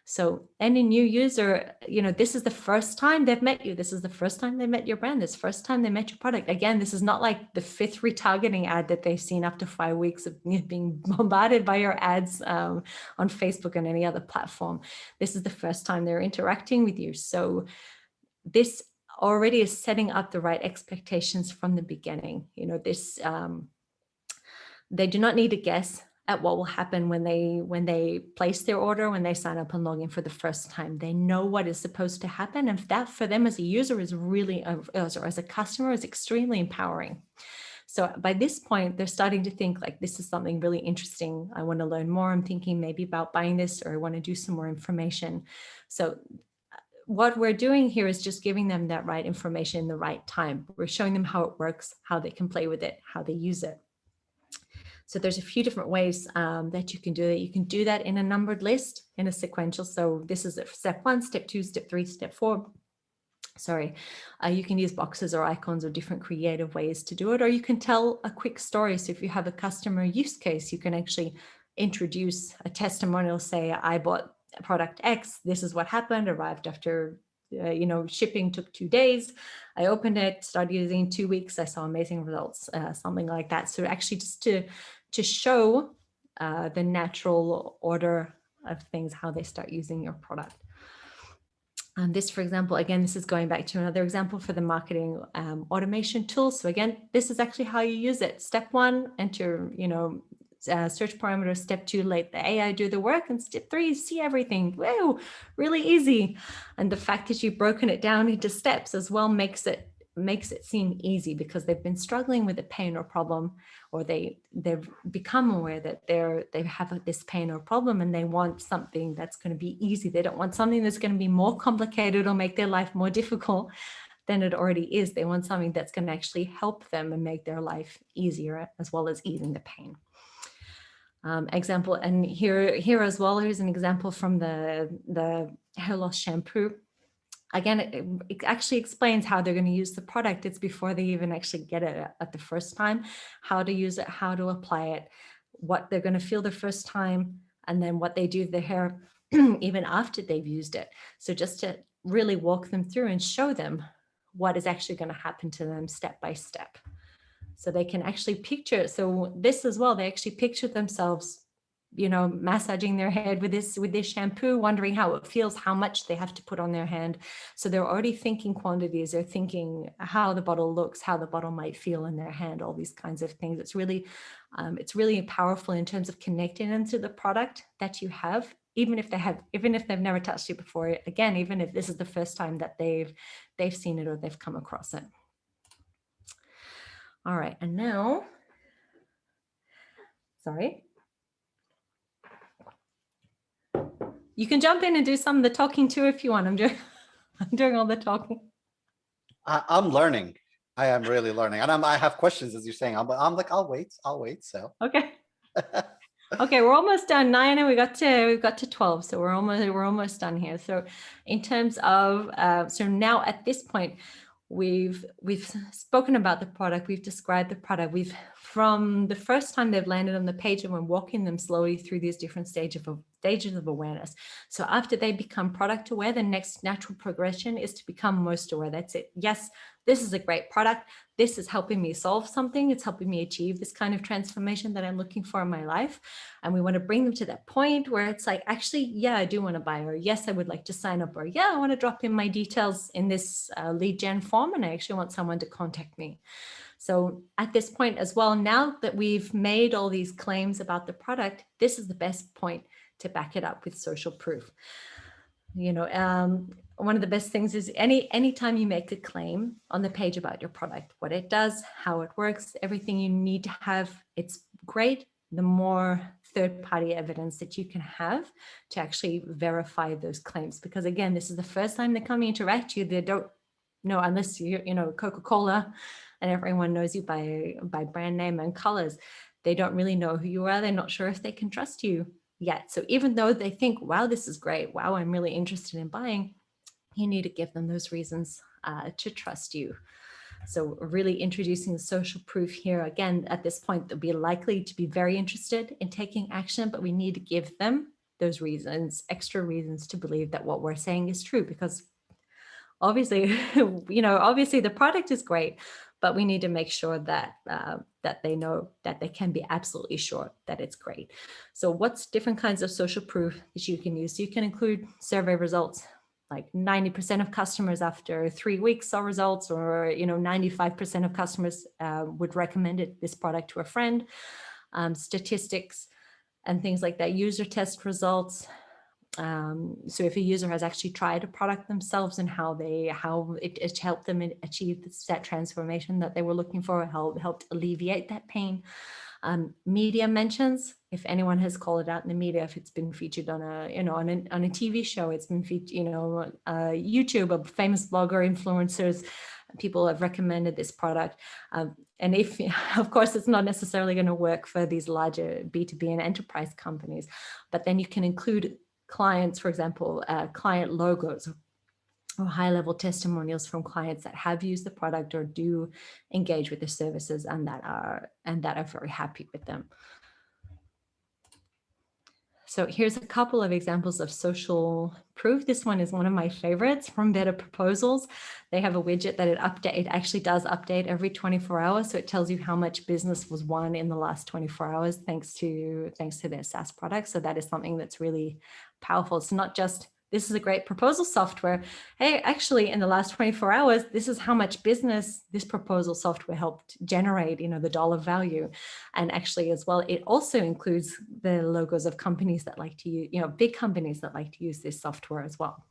So any new user, this is the first time they've met you. This is the first time they met your brand. This first time they met your product. Again, this is not like the 5th retargeting ad that they've seen after 5 weeks of being bombarded by your ads on Facebook and any other platform. This is the first time they're interacting with you. So this already is setting up the right expectations from the beginning. They do not need to guess at what will happen when they place their order, when they sign up and log in for the first time. They know what is supposed to happen, and that for them as a user is really, or as a customer, is extremely empowering. So by this point, they're starting to think like, this is something really interesting. I want to learn more. I'm thinking maybe about buying this, or I want to do some more information. So what we're doing here is just giving them that right information in the right time. We're showing them how it works, how they can play with it, how they use it. So there's a few different ways that you can do it. You can do that in a numbered list, in a sequential. So this is step 1, step 2, step 3, step 4. Sorry, you can use boxes or icons or different creative ways to do it, or you can tell a quick story. So if you have a customer use case, you can actually introduce a testimonial, say, I bought product X, this is what happened, arrived after shipping took 2 days. I opened it, started using in 2 weeks. I saw amazing results, something like that. So actually just to show the natural order of things, how they start using your product. And this, for example, again, this is going back to another example for the marketing automation tool. So again, this is actually how you use it. Step 1, enter, search parameters. Step 2, let the AI do the work. And step 3, see everything. Whoa, really easy. And the fact that you've broken it down into steps as well makes it seem easy, because they've been struggling with a pain or problem, or they've become aware that they have this pain or problem, and they want something that's going to be easy. They don't want something that's going to be more complicated or make their life more difficult than it already is. They want something that's going to actually help them and make their life easier, as well as easing the pain. Example, and here as well, here's an example from the hair loss shampoo. Again, it actually explains how they're going to use the product. It's before they even actually get it at the first time, how to use it, how to apply it, what they're going to feel the first time, and then what they do with their hair even after they've used it. So just to really walk them through and show them what is actually going to happen to them step by step. So they can actually picture. So this as well, they actually picture themselves, massaging their head with this shampoo, wondering how it feels, how much they have to put on their hand. So they're already thinking quantities, they're thinking how the bottle looks, how the bottle might feel in their hand, all these kinds of things. It's really powerful in terms of connecting them to the product that you have, even if they've never touched it before. Again, even if this is the first time that they've seen it or they've come across it. All right, and now, sorry. You can jump in and do some of the talking too if you want. I'm doing all the talking. I'm learning. I am really learning, and I have questions as you're saying. I'm like, I'll wait. So Okay. Okay, we're almost done. 9, and we got to 12, so we're almost done here. So in terms of so now at this point, we've spoken about the product, we've described the product, we've, from the first time they've landed on the page, and we're walking them slowly through these different stages of awareness. So after they become product aware, the next natural progression is to become most aware. That's it. Yes, this is a great product. This is helping me solve something. It's helping me achieve this kind of transformation that I'm looking for in my life. And we want to bring them to that point where it's like, actually, yeah, I do want to buy, or yes, I would like to sign up, or yeah, I want to drop in my details in this lead gen form, and I actually want someone to contact me. So at this point as well, now that we've made all these claims about the product, this is the best point to back it up with social proof. One of the best things is anytime you make a claim on the page about your product, what it does, how it works, everything you need to have, it's great. The more third-party evidence that you can have to actually verify those claims, because again, this is the first time they come interact with you. They don't know, unless you're Coca-Cola and everyone knows you by brand name and colors. They don't really know who you are. They're not sure if they can trust you yet. So even though they think, wow, this is great, wow, I'm really interested in buying, you need to give them those reasons to trust you. So really introducing the social proof here. Again, at this point, they'll be likely to be very interested in taking action, but we need to give them those reasons, extra reasons to believe that what we're saying is true, because obviously, obviously the product is great, but we need to make sure that that they know, that they can be absolutely sure that it's great. So what's different kinds of social proof that you can use? You can include survey results, like 90% of customers after 3 weeks saw results, or 95% of customers would recommend this product to a friend. Statistics and things like that, user test results. So if a user has actually tried a product themselves and how it helped them achieve that transformation that they were looking for, helped alleviate that pain. Media mentions, if anyone has called it out in the media, if it's been featured on a TV show, it's been featured, YouTube, a famous blogger, influencers, people have recommended this product. And if, of course, it's not necessarily going to work for these larger B2B and enterprise companies, but then you can include clients, for example, client logos or high-level testimonials from clients that have used the product or do engage with the services and that are very happy with them. So here's a couple of examples of social proof. This one is one of my favorites from Better Proposals. They have a widget that it actually does update every 24 hours. So it tells you how much business was won in the last 24 hours thanks to their SaaS product. So that is something that's really powerful. It's not just, this is a great proposal software. Hey, actually, in the last 24 hours, this is how much business this proposal software helped generate, the dollar value. And actually, as well, it also includes the logos of companies that like to use, big companies that like to use this software as well.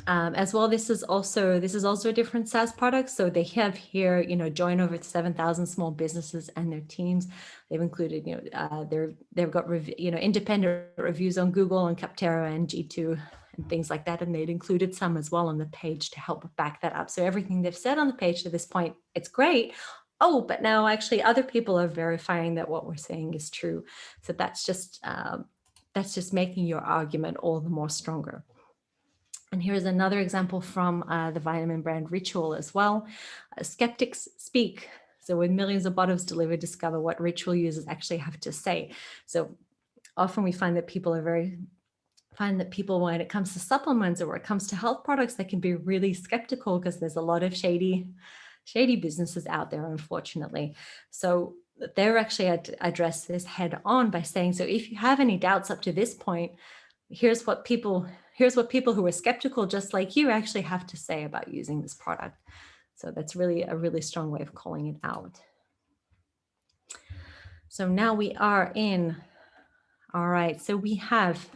As well, this is also a different SaaS product. So they have here, join over 7,000 small businesses and their teams. They've included, they've got independent reviews on Google and Capterra and G2 and things like that. And they'd included some as well on the page to help back that up. So everything they've said on the page to this point, it's great. Oh, but now actually other people are verifying that what we're saying is true. So that's just making your argument all the more stronger. And here's another example from the vitamin brand Ritual as well. Skeptics speak. So with millions of bottles delivered, discover what Ritual users actually have to say. So often we find that people when it comes to supplements or when it comes to health products, they can be really skeptical because there's a lot of shady shady businesses out there, unfortunately. So they're actually address this head on by saying, so if you have any doubts up to this point, here's what people who are skeptical just like you actually have to say about using this product. So that's really a really strong way of calling it out. So now we are in, all right, so we have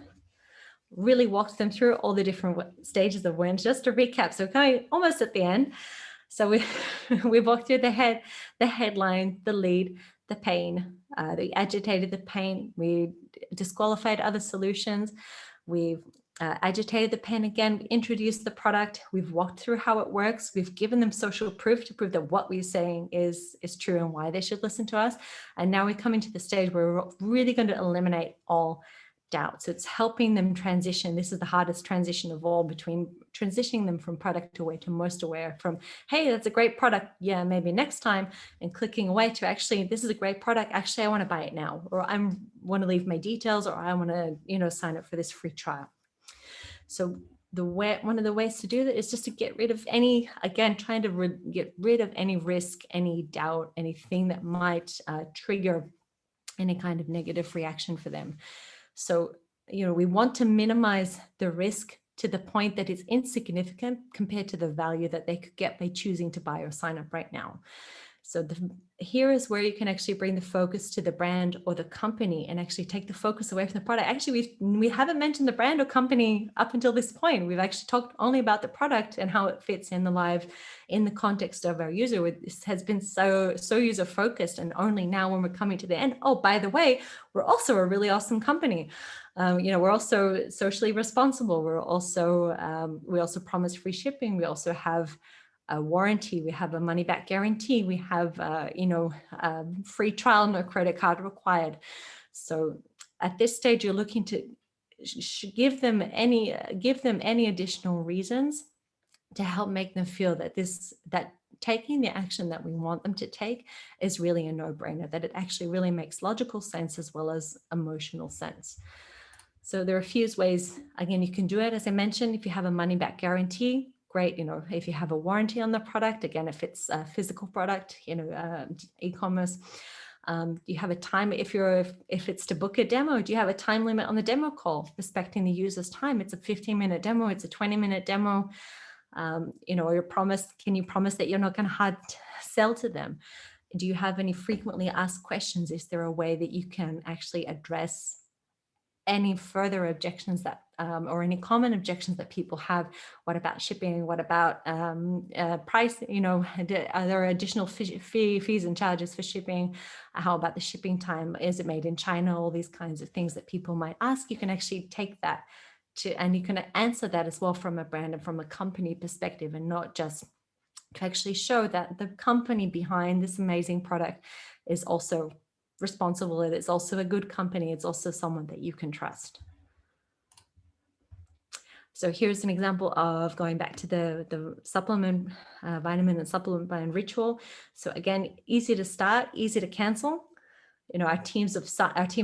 really walked them through all the different stages of awareness. Just to recap, so kind of almost at the end. So we walked through the headline, the lead, the pain, the agitated the pain. We disqualified other solutions. We've agitated the pain again. We introduced the product. We've walked through how it works. We've given them social proof to prove that what we're saying is true and why they should listen to us. And now we're coming to the stage where we're really going to eliminate all doubt. So it's helping them transition. This is the hardest transition of all, between transitioning them from product aware to most aware, from, hey, that's a great product, yeah, maybe next time, and clicking away to, actually, this is a great product, actually I want to buy it now, or I want to leave my details, or I want to, sign up for this free trial. So one of the ways to do that is just to get rid of any, again, trying to get rid of any risk, any doubt, anything that might trigger any kind of negative reaction for them. So, we want to minimize the risk to the point that it's insignificant compared to the value that they could get by choosing to buy or sign up right now. So here is where you can actually bring the focus to the brand or the company and actually take the focus away from the product. Actually, we haven't mentioned the brand or company up until this point. We've actually talked only about the product and how it fits in the context of our user. This has been so user focused, and only now when we're coming to the end, oh, by the way, we're also a really awesome company. We're also socially responsible. We also promise free shipping. We also have a warranty, we have a money back guarantee, we have free trial, no credit card required. So at this stage, you're looking to give them any additional reasons to help make them feel that taking the action that we want them to take is really a no-brainer, that it actually really makes logical sense as well as emotional sense. So there are a few ways, again, you can do it. As I mentioned, if you have a money back guarantee, great. If you have a warranty on the product, again, if it's a physical product, e-commerce, you have a time, if it's to book a demo, do you have a time limit on the demo call, respecting the user's time? It's a 15-minute demo, it's a 20-minute demo. Can you promise that you're not going to hard sell to them? Do you have any frequently asked questions? Is there a way that you can actually address any further objections that or any common objections that people have? What about shipping? What about price? Are there additional fees and charges for shipping? How about the shipping time? Is it made in China? All these kinds of things that people might ask. You can actually take that and you can answer that as well from a brand and from a company perspective, and not just to actually show that the company behind this amazing product is also responsible. It's also a good company. It's also someone that you can trust. So here's an example of going back to the supplement, vitamin and supplement buying ritual. So again, easy to start, easy to cancel. Our team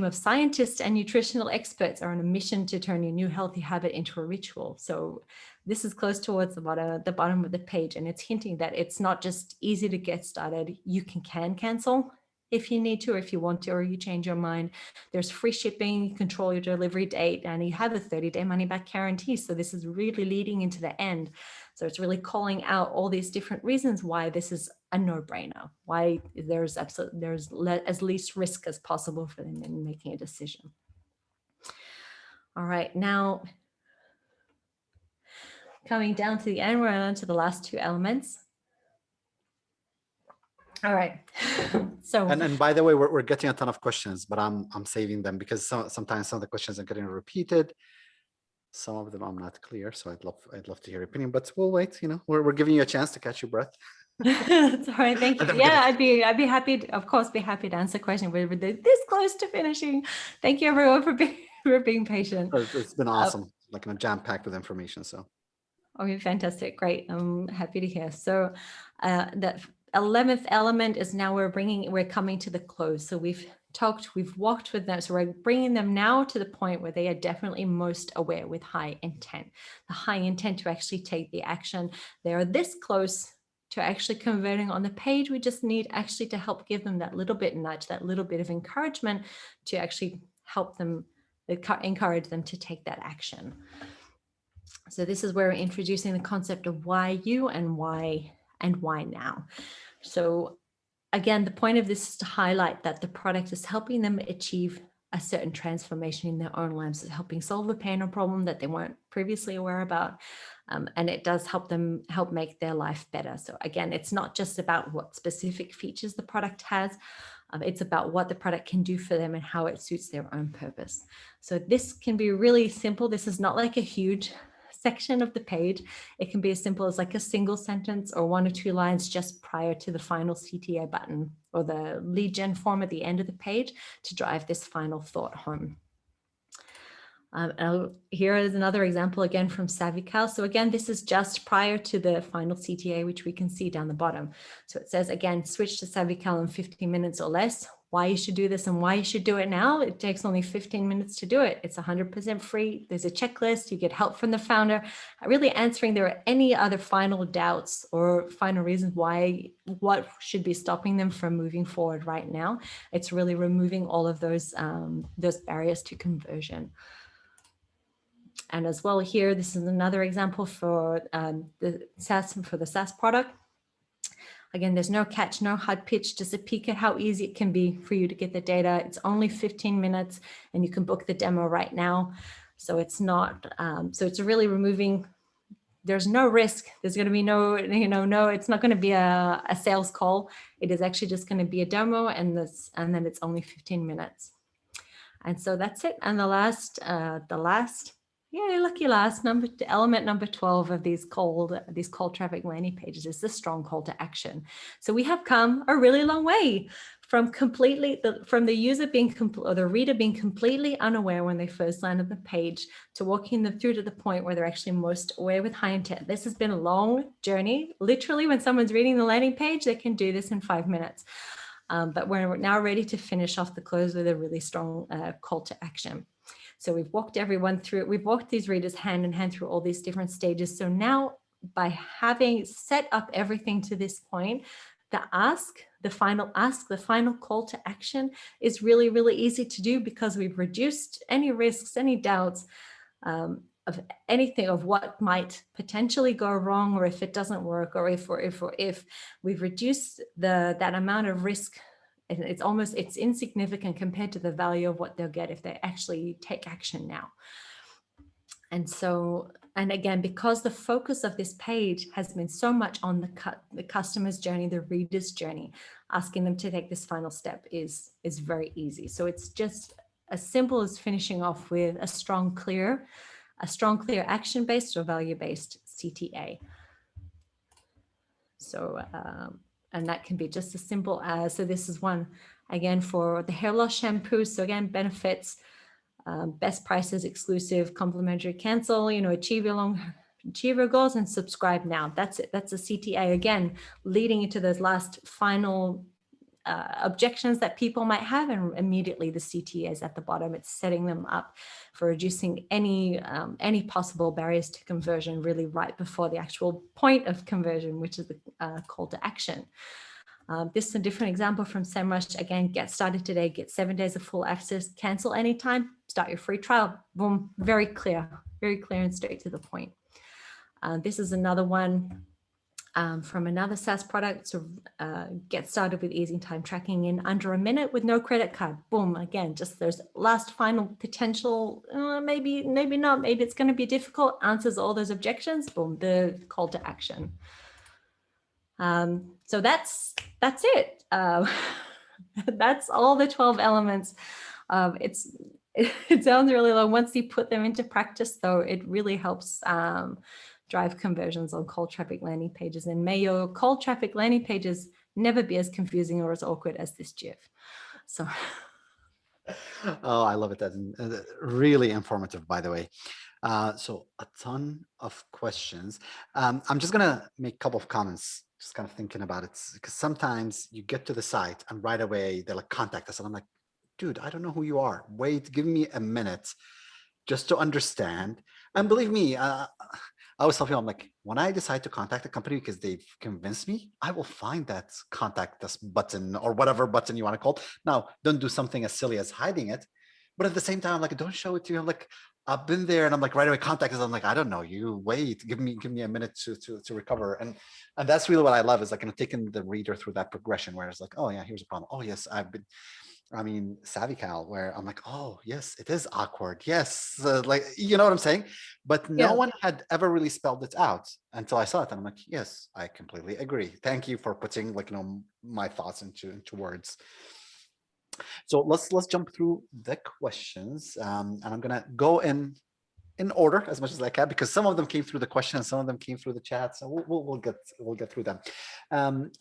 of scientists and nutritional experts are on a mission to turn your new healthy habit into a ritual. So this is close towards the bottom of the page, and it's hinting that it's not just easy to get started. You can cancel if you need to, or if you want to, or you change your mind. There's free shipping, you control your delivery date, and you have a 30-day money back guarantee. So this is really leading into the end. So it's really calling out all these different reasons why this is a no-brainer, why there's as least risk as possible for them in making a decision. All right, now coming down to the end, we're on to the last two elements. All right. So and by the way, we're getting a ton of questions, but I'm saving them because sometimes some of the questions are getting repeated. Some of them I'm not clear, so I'd love to hear your opinion, but we'll wait. We're giving you a chance to catch your breath. That's all right. Thank you. Yeah, I'd be happy to, of course, be happy to answer questions. We're this close to finishing. Thank you everyone for being patient. It's been awesome, jam-packed with information. So. Okay, fantastic. Great. I'm happy to hear. So the 11th element is now we're coming to the close. So we've walked with them. So we're bringing them now to the point where they are definitely most aware, with high intent, the high intent to actually take the action. They are this close to actually converting on the page. We just need actually to help give them that little bit nudge, that little bit of encouragement to actually help them, encourage them to take that action. So this is where we're introducing the concept of why you and why now. So again, the point of this is to highlight that the product is helping them achieve a certain transformation in their own lives. It's helping solve a pain or problem that they weren't previously aware about. And it does help them make their life better. So again, it's not just about what specific features the product has. It's about what the product can do for them and how it suits their own purpose. So this can be really simple. This is not like a huge section of the page. It can be as simple as like a single sentence or 1 or 2 lines just prior to the final CTA button or the lead gen form at the end of the page to drive this final thought home. Here is another example again from SavvyCal. So again, this is just prior to the final CTA, which we can see down the bottom. So it says, again, switch to SavvyCal in 15 minutes or less. Why you should do this and why you should do it now. It takes only 15 minutes to do it. It's 100% free. There's a checklist. You get help from the founder. Really answering there are any other final doubts or final reasons why, what should be stopping them from moving forward right now. It's really removing all of those barriers to conversion. And as well here, this is another example for the SaaS product. Again, there's no catch, no hard pitch, just a peek at how easy it can be for you to get the data. It's only 15 minutes and you can book the demo right now. So it's not, so it's really removing, there's no risk. There's going to be no, it's not going to be a sales call. It is actually just going to be a demo and then it's only 15 minutes. And so that's it. And the last, yeah, lucky last element number 12 of these cold traffic landing pages is the strong call to action. So we have come a really long way from the user being or the reader being completely unaware when they first land on the page to walking them through to the point where they're actually most aware with high intent. This has been a long journey. Literally, when someone's reading the landing page, they can do this in 5 minutes. But we're now ready to finish off the close with a really strong call to action. So we've walked everyone through it. We've walked these readers hand in hand through all these different stages. So now by having set up everything to this point, the final call to action is really, really easy to do because we've reduced any risks, any doubts of anything of what might potentially go wrong, or if it doesn't work, or if we've reduced that amount of risk. It's insignificant compared to the value of what they'll get if they actually take action now. And so, and again, because the focus of this page has been so much on the customer's journey, the reader's journey, asking them to take this final step is very easy. So it's just as simple as finishing off with a strong, clear action-based or value-based CTA. So, and that can be just as simple as, so this is one, again, for the hair loss shampoo. So again, benefits, best prices, exclusive, complimentary, cancel, achieve your goals and subscribe now. That's it. That's a CTA, again, leading into those last final objections that people might have, and immediately the CTA is at the bottom. It's setting them up for reducing any possible barriers to conversion really right before the actual point of conversion, which is the call to action. This is a different example from SEMrush. Again, get started today, get 7 days of full access, cancel anytime, start your free trial. Boom, very clear and straight to the point. This is another one from another SaaS product. So get started with easy time tracking in under a minute with no credit card. Boom, again, just those last final potential, maybe not, maybe it's going to be difficult, answers all those objections. Boom, the call to action. So that's it. That's all the 12 elements. It sounds really long. Once you put them into practice, though, it really helps drive conversions on cold traffic landing pages. And may your cold traffic landing pages never be as confusing or as awkward as this GIF. So. Oh, I love it. That's really informative, by the way. So a ton of questions. I'm just going to make a couple of comments, just kind of thinking about it, because sometimes you get to the site and right away they're like, contact us. And I'm like, dude, I don't know who you are. Wait, give me a minute just to understand. And believe me, I always tell people, I'm like, when I decide to contact a company because they've convinced me, I will find that contact us button or whatever button you want to call it. Now, don't do something as silly as hiding it, but at the same time, like, don't show it to you. I'm like, I've been there, and I'm like, right away, contact us. I'm like, I don't know, you wait, give me a minute to recover, and that's really what I love is like, taking the reader through that progression where it's like, oh yeah, here's a problem. Oh yes, I mean, Savvy Cal, where I'm like, oh, yes, it is awkward. Yes. Like, you know what I'm saying? But no Yeah. one had ever really spelled it out until I saw it. And I'm like, yes, I completely agree. Thank you for putting like, my thoughts into words. So let's jump through the questions. And I'm gonna go in order as much as I can because some of them came through the question and some of them came through the chat. So we'll get through them.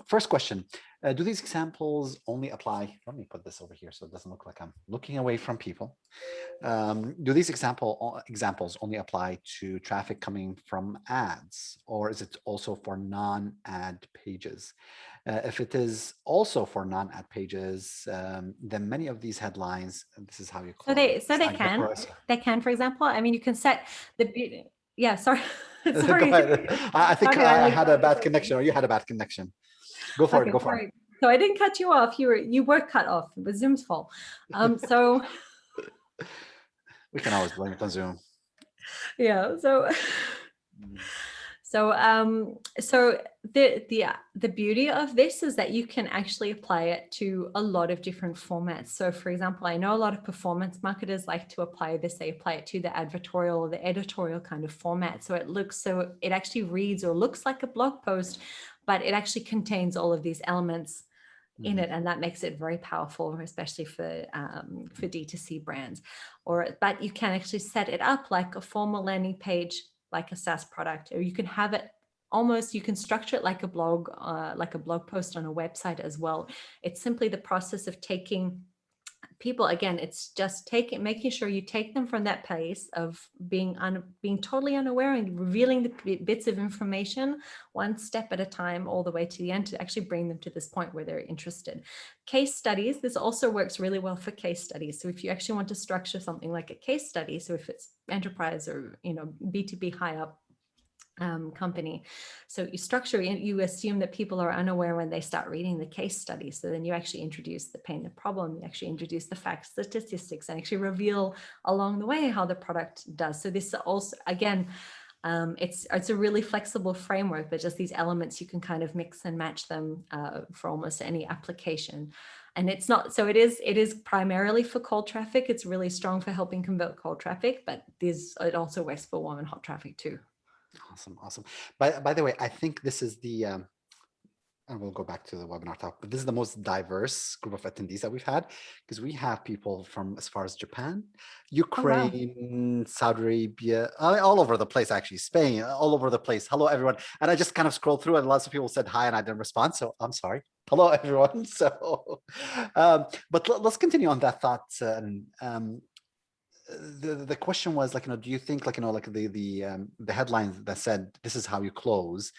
First question: do these examples only apply? Let me put this over here so it doesn't look like I'm looking away from people. Do these examples only apply to traffic coming from ads, or is it also for non-ad pages? If it is also for non-ad pages, then many of these headlines, this is how you So close. they can, for example, I mean, you can set yeah, sorry, Go sorry. ahead. I think Okay, I I like, had a bad connection, or you had a bad connection. Go for it. okay, Go for it. sorry. So I didn't cut you off. You were cut off. It was Zoom's fault. So We can always blame it on Zoom. yeah, so Mm. so the beauty of this is that you can actually apply it to a lot of different formats. So for example, I know a lot of performance marketers like to apply this. They apply it to the advertorial or the editorial kind of format. So it actually reads or looks like a blog post, but it actually contains all of these elements in it, and that makes it very powerful, especially for D2C brands. But you can actually set it up like a formal landing page, like a SaaS product, or you can have it almost, you can structure it like a blog post on a website as well. It's simply the process of taking people, again, it's just making sure you take them from that place of being totally unaware and revealing the bits of information one step at a time all the way to the end to actually bring them to this point where they're interested. Case studies, this also works really well for case studies. So if you actually want to structure something like a case study, so if it's enterprise or B2B high up company. So you structure, you assume that people are unaware when they start reading the case study. So then you actually introduce the pain, the problem, you actually introduce the facts, the statistics, and actually reveal along the way how the product does. So this also, again, it's a really flexible framework, but just these elements, you can kind of mix and match them for almost any application. And it's not, so it is primarily for cold traffic. It's really strong for helping convert cold traffic, but it also works for warm and hot traffic too. Awesome. By the way, I think this is and we'll go back to the webinar talk, but this is the most diverse group of attendees that we've had because we have people from as far as Japan, Ukraine, Saudi Arabia, all over the place, actually, Spain, all over the place. Hello, everyone. And I just kind of scrolled through and lots of people said hi and I didn't respond. So I'm sorry. Hello, everyone. So, but let's continue on that thought. The question was like, do you think like, like the headlines that said, this is how you close.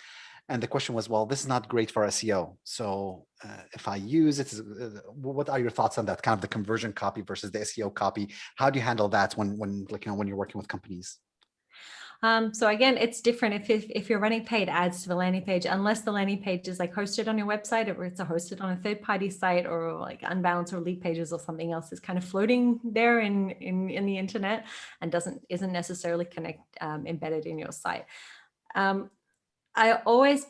And the question was, well, this is not great for SEO. So if I use it, what are your thoughts on that? Kind of the conversion copy versus the SEO copy. How do you handle that when like, when you're working with companies? So again, it's different if you're running paid ads to the landing page, unless the landing page is like hosted on your website or it's hosted on a third-party site or like Unbounce or Lead Pages or something else is kind of floating there in the internet and isn't necessarily embedded in your site. I always,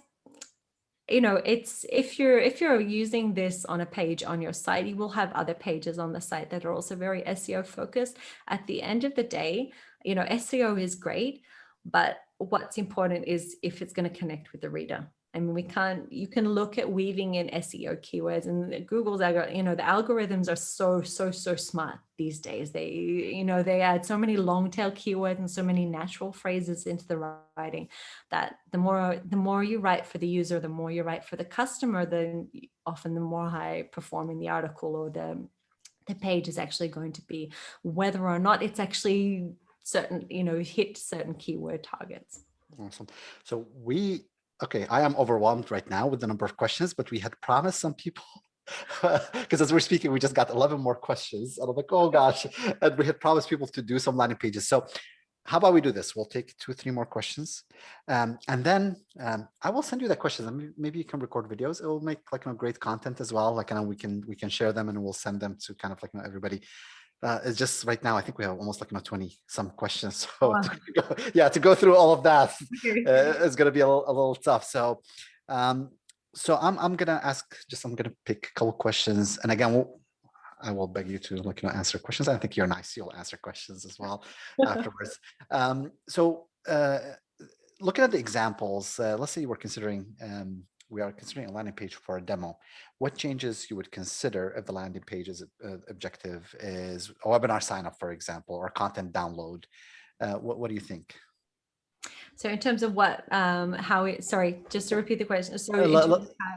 it's if you're using this on a page on your site, you will have other pages on the site that are also very SEO focused. At the end of the day, SEO is great, but what's important is if it's going to connect with the reader. I mean, you can look at weaving in SEO keywords, and Google's, the algorithms are so smart these days. They add so many long tail keywords and so many natural phrases into the writing that the more you write for the user, the more you write for the customer, then often the more high performing the article or the page is actually going to be, whether or not it's actually hit certain keyword targets. Awesome. So okay, I am overwhelmed right now with the number of questions, but we had promised some people because as we're speaking, we just got 11 more questions. And I'm like, oh gosh, and we had promised people to do some landing pages. So how about we do this? We'll take 2 or 3 more questions, and then I will send you the questions. And maybe you can record videos. It will make like great content as well. Like we can share them and we'll send them to kind of like everybody. It's just right now I think we have almost like 20 some questions. So Wow. to go through all of that Okay. is going to be a little tough. So I'm gonna I'm gonna pick a couple questions, and again I will beg you to answer questions. I think you're nice. You'll answer questions as well afterwards. So looking at the examples, let's say we are considering a landing page for a demo. What changes you would consider if the landing page's objective is a webinar sign up, for example, or content download? What do you think? So in terms of what, sorry, just to repeat the question. So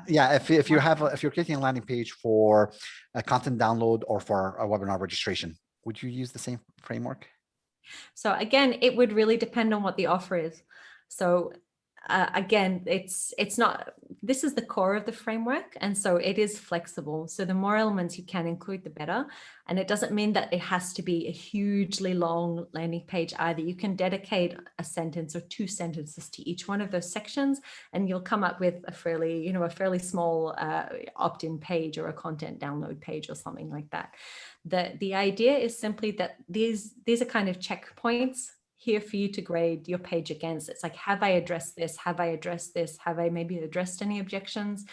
yeah, if you're creating a landing page for a content download or for a webinar registration, would you use the same framework? So again, it would really depend on what the offer is. So again, it's not, this is the core of the framework. And so it is flexible. So the more elements you can include, the better. And it doesn't mean that it has to be a hugely long landing page either. You can dedicate a sentence or 2 sentences to each one of those sections, and you'll come up with a fairly small opt-in page or a content download page or something like that. The idea is simply that these are kind of checkpoints here for you to grade your page against. It's like, have I addressed this? Have I addressed this? Have I maybe addressed any objections?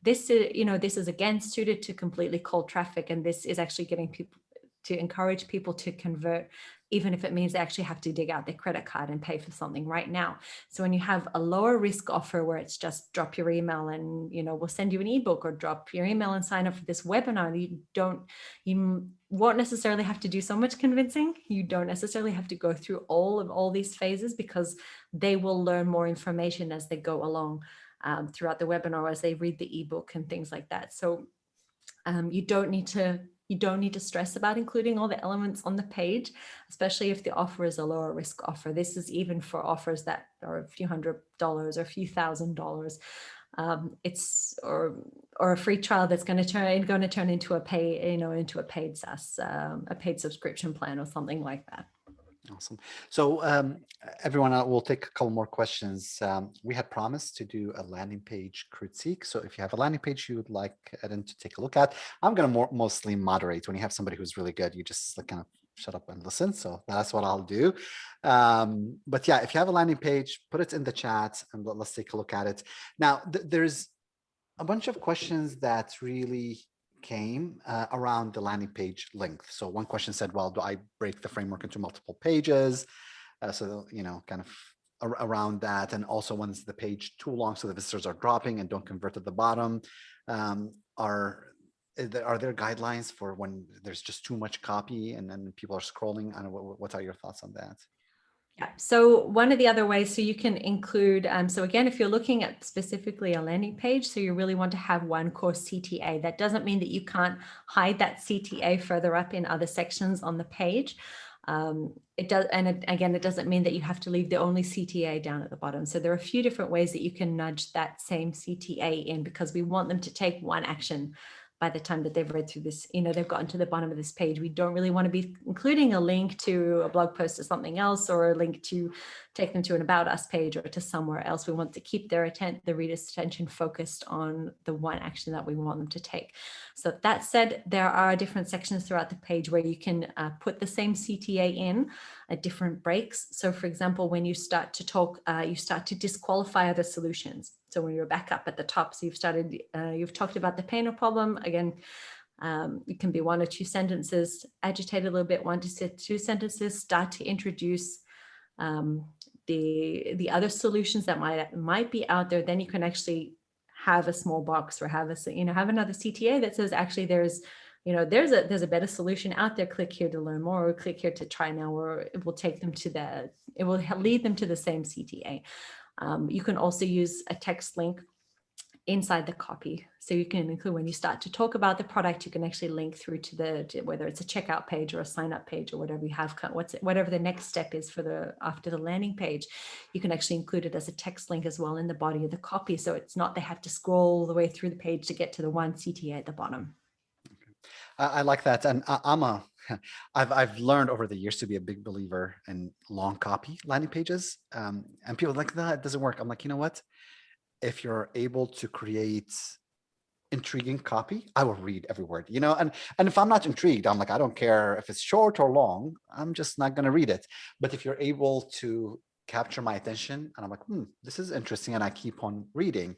This is again suited to completely cold traffic, and this is actually getting people to encourage people to convert, even if it means they actually have to dig out their credit card and pay for something right now. So when you have a lower risk offer where it's just drop your email and we'll send you an ebook, or drop your email and sign up for this webinar, you won't necessarily have to do so much convincing. You don't necessarily have to go through all these phases, because they will learn more information as they go along throughout the webinar, as they read the ebook and things like that. So you don't need to stress about including all the elements on the page, especially if the offer is a lower risk offer. This is even for offers that are a few $100s or a few $1,000s. It's or a free trial that's going to turn into a paid SaaS, a paid subscription plan or something like that. Awesome. So everyone, we'll take a couple more questions. We had promised to do a landing page critique. So if you have a landing page you would like Eden to take a look at, I'm going to mostly moderate. When you have somebody who's really good, you just kind of shut up and listen. So that's what I'll do. But yeah, if you have a landing page, put it in the chat and let's take a look at it. Now, there's a bunch of questions that really came around the landing page length. So one question said, well, do I break the framework into multiple pages? So, kind of around that. And also, when's the page too long so the visitors are dropping and don't convert at the bottom? Are there guidelines for when there's just too much copy and then people are scrolling? I don't know, what are your thoughts on that? Yeah. So one of the other ways, so you can include, so again, if you're looking at specifically a landing page, so you really want to have one core CTA. That doesn't mean that you can't hide that CTA further up in other sections on the page. It does, and again, it doesn't mean that you have to leave the only CTA down at the bottom. So there are a few different ways that you can nudge that same CTA in, because we want them to take one action by the time that they've read through this, they've gotten to the bottom of this page. We don't really want to be including a link to a blog post or something else, or a link to take them to an About Us page or to somewhere else. We want to keep the reader's attention focused on the one action that we want them to take. So that said, there are different sections throughout the page where you can put the same CTA in at different breaks. So for example, when you start to talk, you start to disqualify other solutions. So when you're back up at the top, so you've talked about the pain or problem. Again, it can be 1 or 2 sentences, agitate a little bit, 1 to 2 sentences, start to introduce the other solutions that might be out there. Then you can actually have a small box, or have another CTA that says, actually, there's a better solution out there. Click here to learn more, or click here to try now, or it will take them to it will lead them to the same CTA. You can also use a text link inside the copy. So you can include, when you start to talk about the product, you can actually link through to whether it's a checkout page or a sign up page or whatever you have, whatever the next step is after the landing page. You can actually include it as a text link as well in the body of the copy. So it's not, they have to scroll all the way through the page to get to the one CTA at the bottom. I like that. And I'm a I've learned over the years to be a big believer in long copy landing pages. And people are like, no, it doesn't work. I'm like, you know what? If you're able to create intriguing copy, I will read every word, and if I'm not intrigued, I'm like, I don't care if it's short or long, I'm just not going to read it. But if you're able to capture my attention and I'm like, this is interesting, and I keep on reading.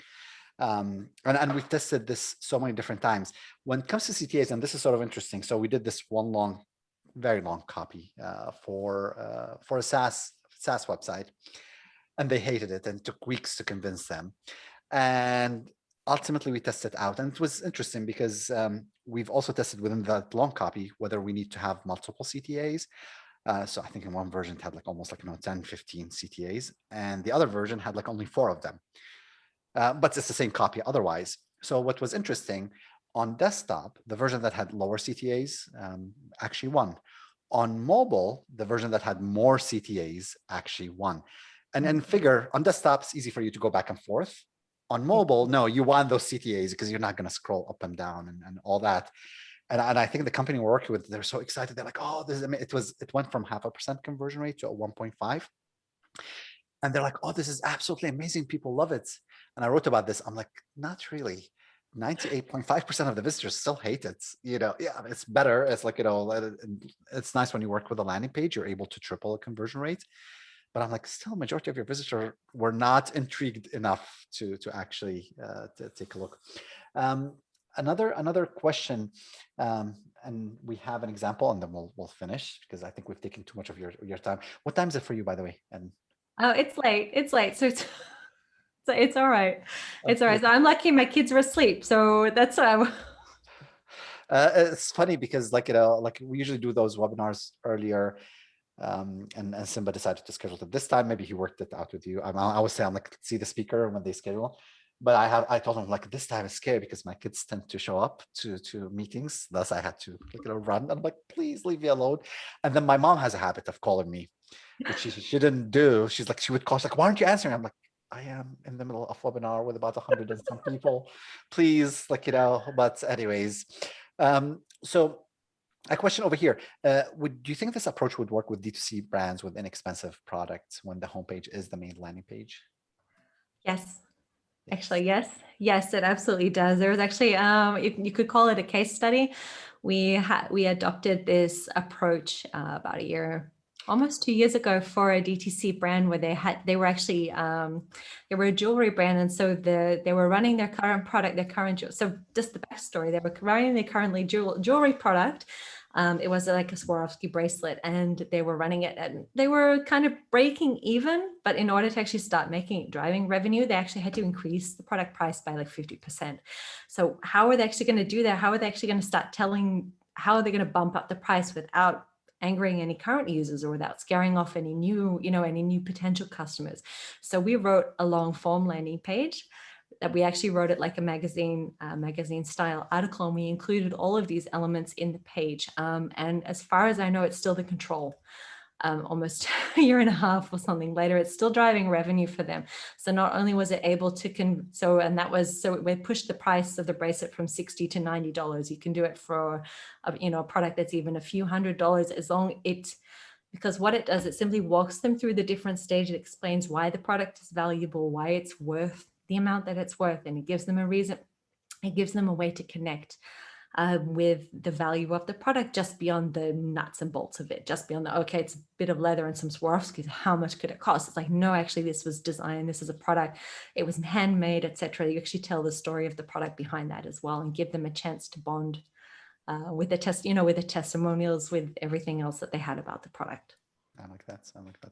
And we've tested this so many different times when it comes to CTAs, and this is sort of interesting. So we did this one very long copy for a SaaS website, and they hated it and took weeks to convince them. And ultimately we tested out, and it was interesting because we've also tested within that long copy whether we need to have multiple CTAs. So I think in one version it had like almost like 10 15 CTAs, and the other version had like only 4 of them, but it's the same copy otherwise. So what was interesting, on desktop, the version that had lower CTAs actually won. On mobile, the version that had more CTAs actually won. And figure, on desktop, it's easy for you to go back and forth. On mobile, no, you want those CTAs because you're not going to scroll up and down and all that. And I think the company we're working with, they're so excited. They're like, oh, it went from 0.5% conversion rate to a 1.5. And they're like, oh, this is absolutely amazing. People love it. And I wrote about this. I'm like, not really. 98.5% of the visitors still hate it. Yeah, it's better. It's like, it's nice when you work with a landing page, you're able to triple the conversion rate. But I'm like, still, majority of your visitors were not intrigued enough to actually to take a look. Another question, and we have an example, and then we'll finish because I think we've taken too much of your time. What time is it for you, by the way? And Oh, it's late. It's late. So it's all right. It's all right. So I'm lucky my kids are asleep. So that's why it's funny because like we usually do those webinars earlier, and Simba decided to schedule it this time. Maybe he worked it out with you. I always say, I'm like, see the speaker when they schedule. But I told him like, this time is scary because my kids tend to show up to meetings. Thus I had to run. I'm like, please leave me alone. And then my mom has a habit of calling me, which she didn't do. She's like, she would call, she's like, why aren't you answering? I'm like, I am in the middle of webinar with about 100 and some people. Please, but anyways. So a question over here. Do you think this approach would work with D2C brands with inexpensive products when the homepage is the main landing page? yes. Yes. Actually, yes, it absolutely does. There was actually, you could call it a case study. We adopted this approach about a year, almost 2 years ago, for a DTC brand where they were actually they were a jewelry brand, and so they were running their current product, so just the backstory, they were running their currently jewelry product. It was like a Swarovski bracelet, and they were running it, and they were kind of breaking even. But in order to actually start driving revenue, they actually had to increase the product price by like 50%. So how are they actually going to do that? How are they actually going to how are they going to bump up the price without angering any current users or without scaring off any new potential customers? So we wrote a long form landing page that we actually wrote it like a magazine style article, and we included all of these elements in the page. And as far as I know, it's still the control. Almost a year and a half or something later, it's still driving revenue for them. So not only was it able to we pushed the price of the bracelet from $60 to $90. You can do it for a product that's even a few $100s, as long because what it does, it simply walks them through the different stages. It explains why the product is valuable, why it's worth the amount that it's worth, and it gives them a reason. It gives them a way to connect with the value of the product, just beyond the nuts and bolts of it, just beyond okay, it's a bit of leather and some Swarovskis, how much could it cost? It's like, no, actually this was designed, this is a product, it was handmade, etc. You actually tell the story of the product behind that as well, and give them a chance to bond with the with the testimonials, with everything else that they had about the product. I like that.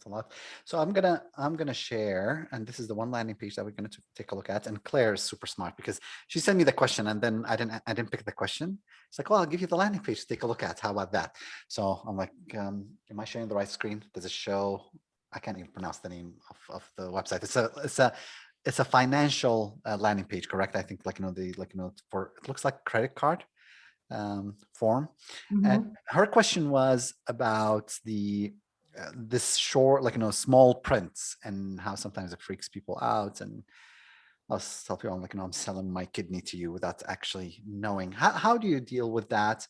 A lot. So I'm gonna share, and this is the one landing page that we're gonna take a look at. And Claire is super smart because she sent me the question, and then I didn't pick the question. It's like, well, I'll give you the landing page to take a look at. How about that? So I'm like, am I sharing the right screen? Does it show? I can't even pronounce the name of the website. It's a financial landing page, correct? I think for it looks like credit card form. And her question was about this short, small prints, and how sometimes it freaks people out. And I'll tell people, I'm like, I'm selling my kidney to you without actually knowing. How do you deal with that?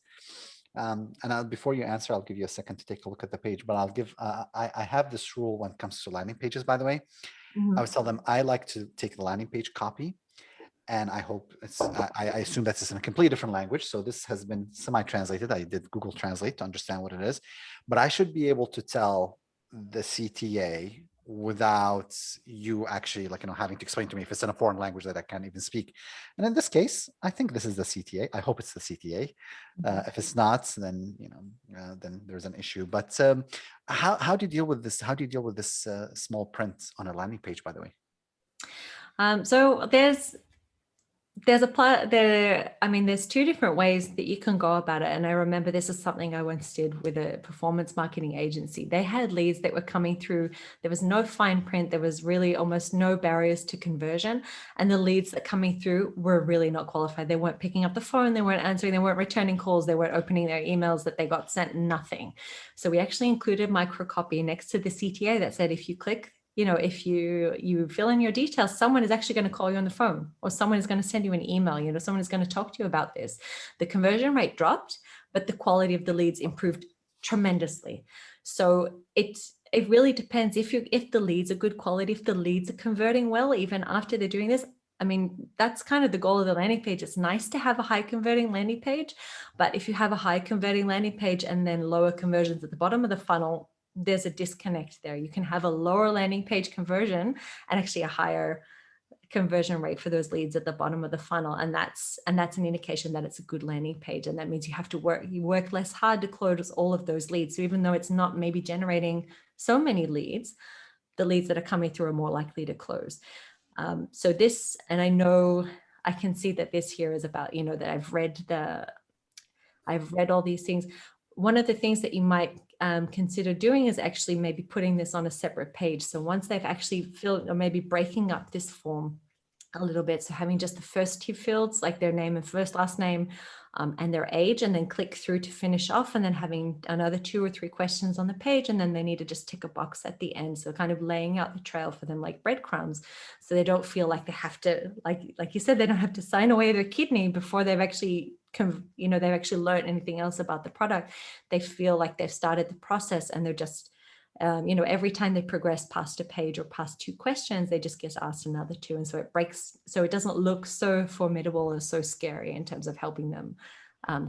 And before you answer, I'll give you a second to take a look at the page, but I'll give, I have this rule when it comes to landing pages, by the way. I would tell them I like to take the landing page copy, and I hope I assume that's in a completely different language. So this has been semi-translated. I did Google Translate to understand what it is, but I should be able to tell the CTA without you actually having to explain to me if it's in a foreign language that I can't even speak. And in this case, I think this is the CTA. I hope it's the CTA. If it's not, then then there's an issue. But how do you deal with this? How do you deal with this small print on a landing page, by the way? So there's there's two different ways that you can go about it. And I remember this is something I once did with a performance marketing agency. They had leads that were coming through. There was no fine print. There was really almost no barriers to conversion. And the leads that coming through were really not qualified. They weren't picking up the phone. They weren't answering. They weren't returning calls. They weren't opening their emails that they got sent, nothing. So we actually included microcopy next to the CTA that said, if you click, if you fill in your details, someone is actually going to call you on the phone, or someone is going to send you an email, someone is going to talk to you about this. The conversion rate dropped, but the quality of the leads improved tremendously. So it really depends if the leads are good quality, if the leads are converting well, even after they're doing this. I mean, that's kind of the goal of the landing page. It's nice to have a high converting landing page, but if you have a high converting landing page and then lower conversions at the bottom of the funnel, there's a disconnect there. You can have a lower landing page conversion and actually a higher conversion rate for those leads at the bottom of the funnel. And that's an indication that it's a good landing page. And that means you have to work less hard to close all of those leads. So even though it's not maybe generating so many leads, the leads that are coming through are more likely to close. So this, and I know I can see that this here is about, that I've read all these things. One of the things that you might consider doing is actually maybe putting this on a separate page. So once they've actually filled, or maybe breaking up this form a little bit, so having just the first two fields, like their name and first last name, and their age, and then click through to finish off, and then having another 2 or 3 questions on the page, and then they need to just tick a box at the end. So kind of laying out the trail for them like breadcrumbs, so they don't feel like they have to, like you said, they don't have to sign away their kidney before they've actually they've actually learned anything else about the product. They feel like they've started the process, and they're just every time they progress past a page or past 2 questions, they just get asked another 2. And so it breaks, so it doesn't look so formidable or so scary in terms of helping them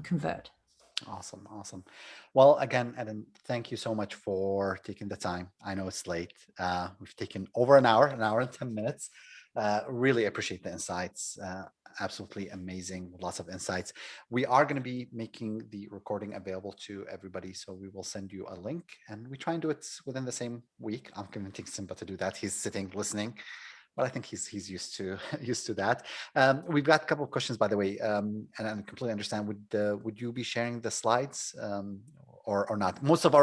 convert. Awesome. Awesome. Well, again, Eden, thank you so much for taking the time. I know it's late. We've taken over an hour and 10 minutes. Really appreciate the insights. Absolutely amazing. Lots of insights. We are going to be making the recording available to everybody. So we will send you a link, and we try and do it within the same week. I'm convincing Simba to do that. He's sitting listening, but I think he's used to used to that. We've got a couple of questions, by the way, and I completely understand. Would you be sharing the slides or not? Most of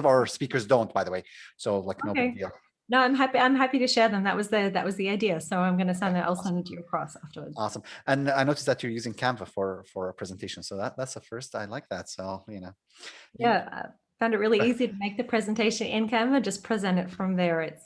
our speakers don't, by the way. So no big deal. No, I'm happy to share them. That was the idea. So I'm going to send it. I'll send it to you across afterwards. Awesome. And I noticed that you're using Canva for a presentation. So that's the first. I like that. So yeah, I found it really easy to make the presentation in Canva. Just present it from there. It's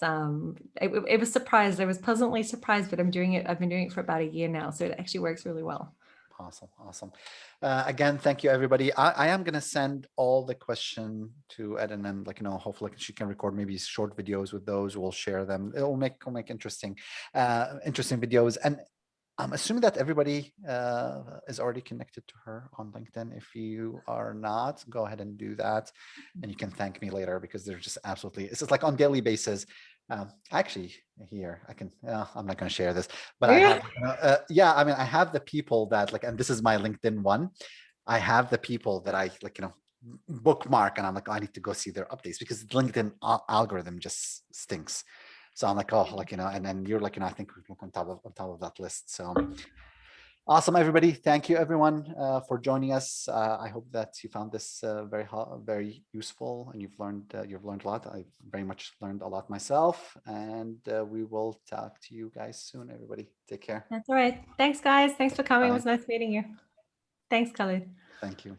it was surprised. I was pleasantly surprised, but I've been doing it for about a year now, so it actually works really well. Awesome. Awesome. Again, thank you, everybody. I am going to send all the question to Eden, and hopefully she can record maybe short videos with those. We'll share them. It'll make interesting videos. And I'm assuming that everybody is already connected to her on LinkedIn. If you are not, go ahead and do that, and you can thank me later, because they're just absolutely, it's just like on daily basis. Actually, here I can. I'm not going to share this, but I have. I mean, I have the people that and this is my LinkedIn one. I have the people that I bookmark, and I'm like, oh, I need to go see their updates, because the LinkedIn algorithm just stinks. So I'm like, oh, and then you're I think we're on top of that list. So awesome, everybody. Thank you, everyone, for joining us. I hope that you found this very useful, and you've learned a lot. I very much learned a lot myself, and we will talk to you guys soon, everybody. Take care. That's all right. Thanks, guys. Thanks for coming. Bye. It was nice meeting you. Thanks, Khalid. Thank you.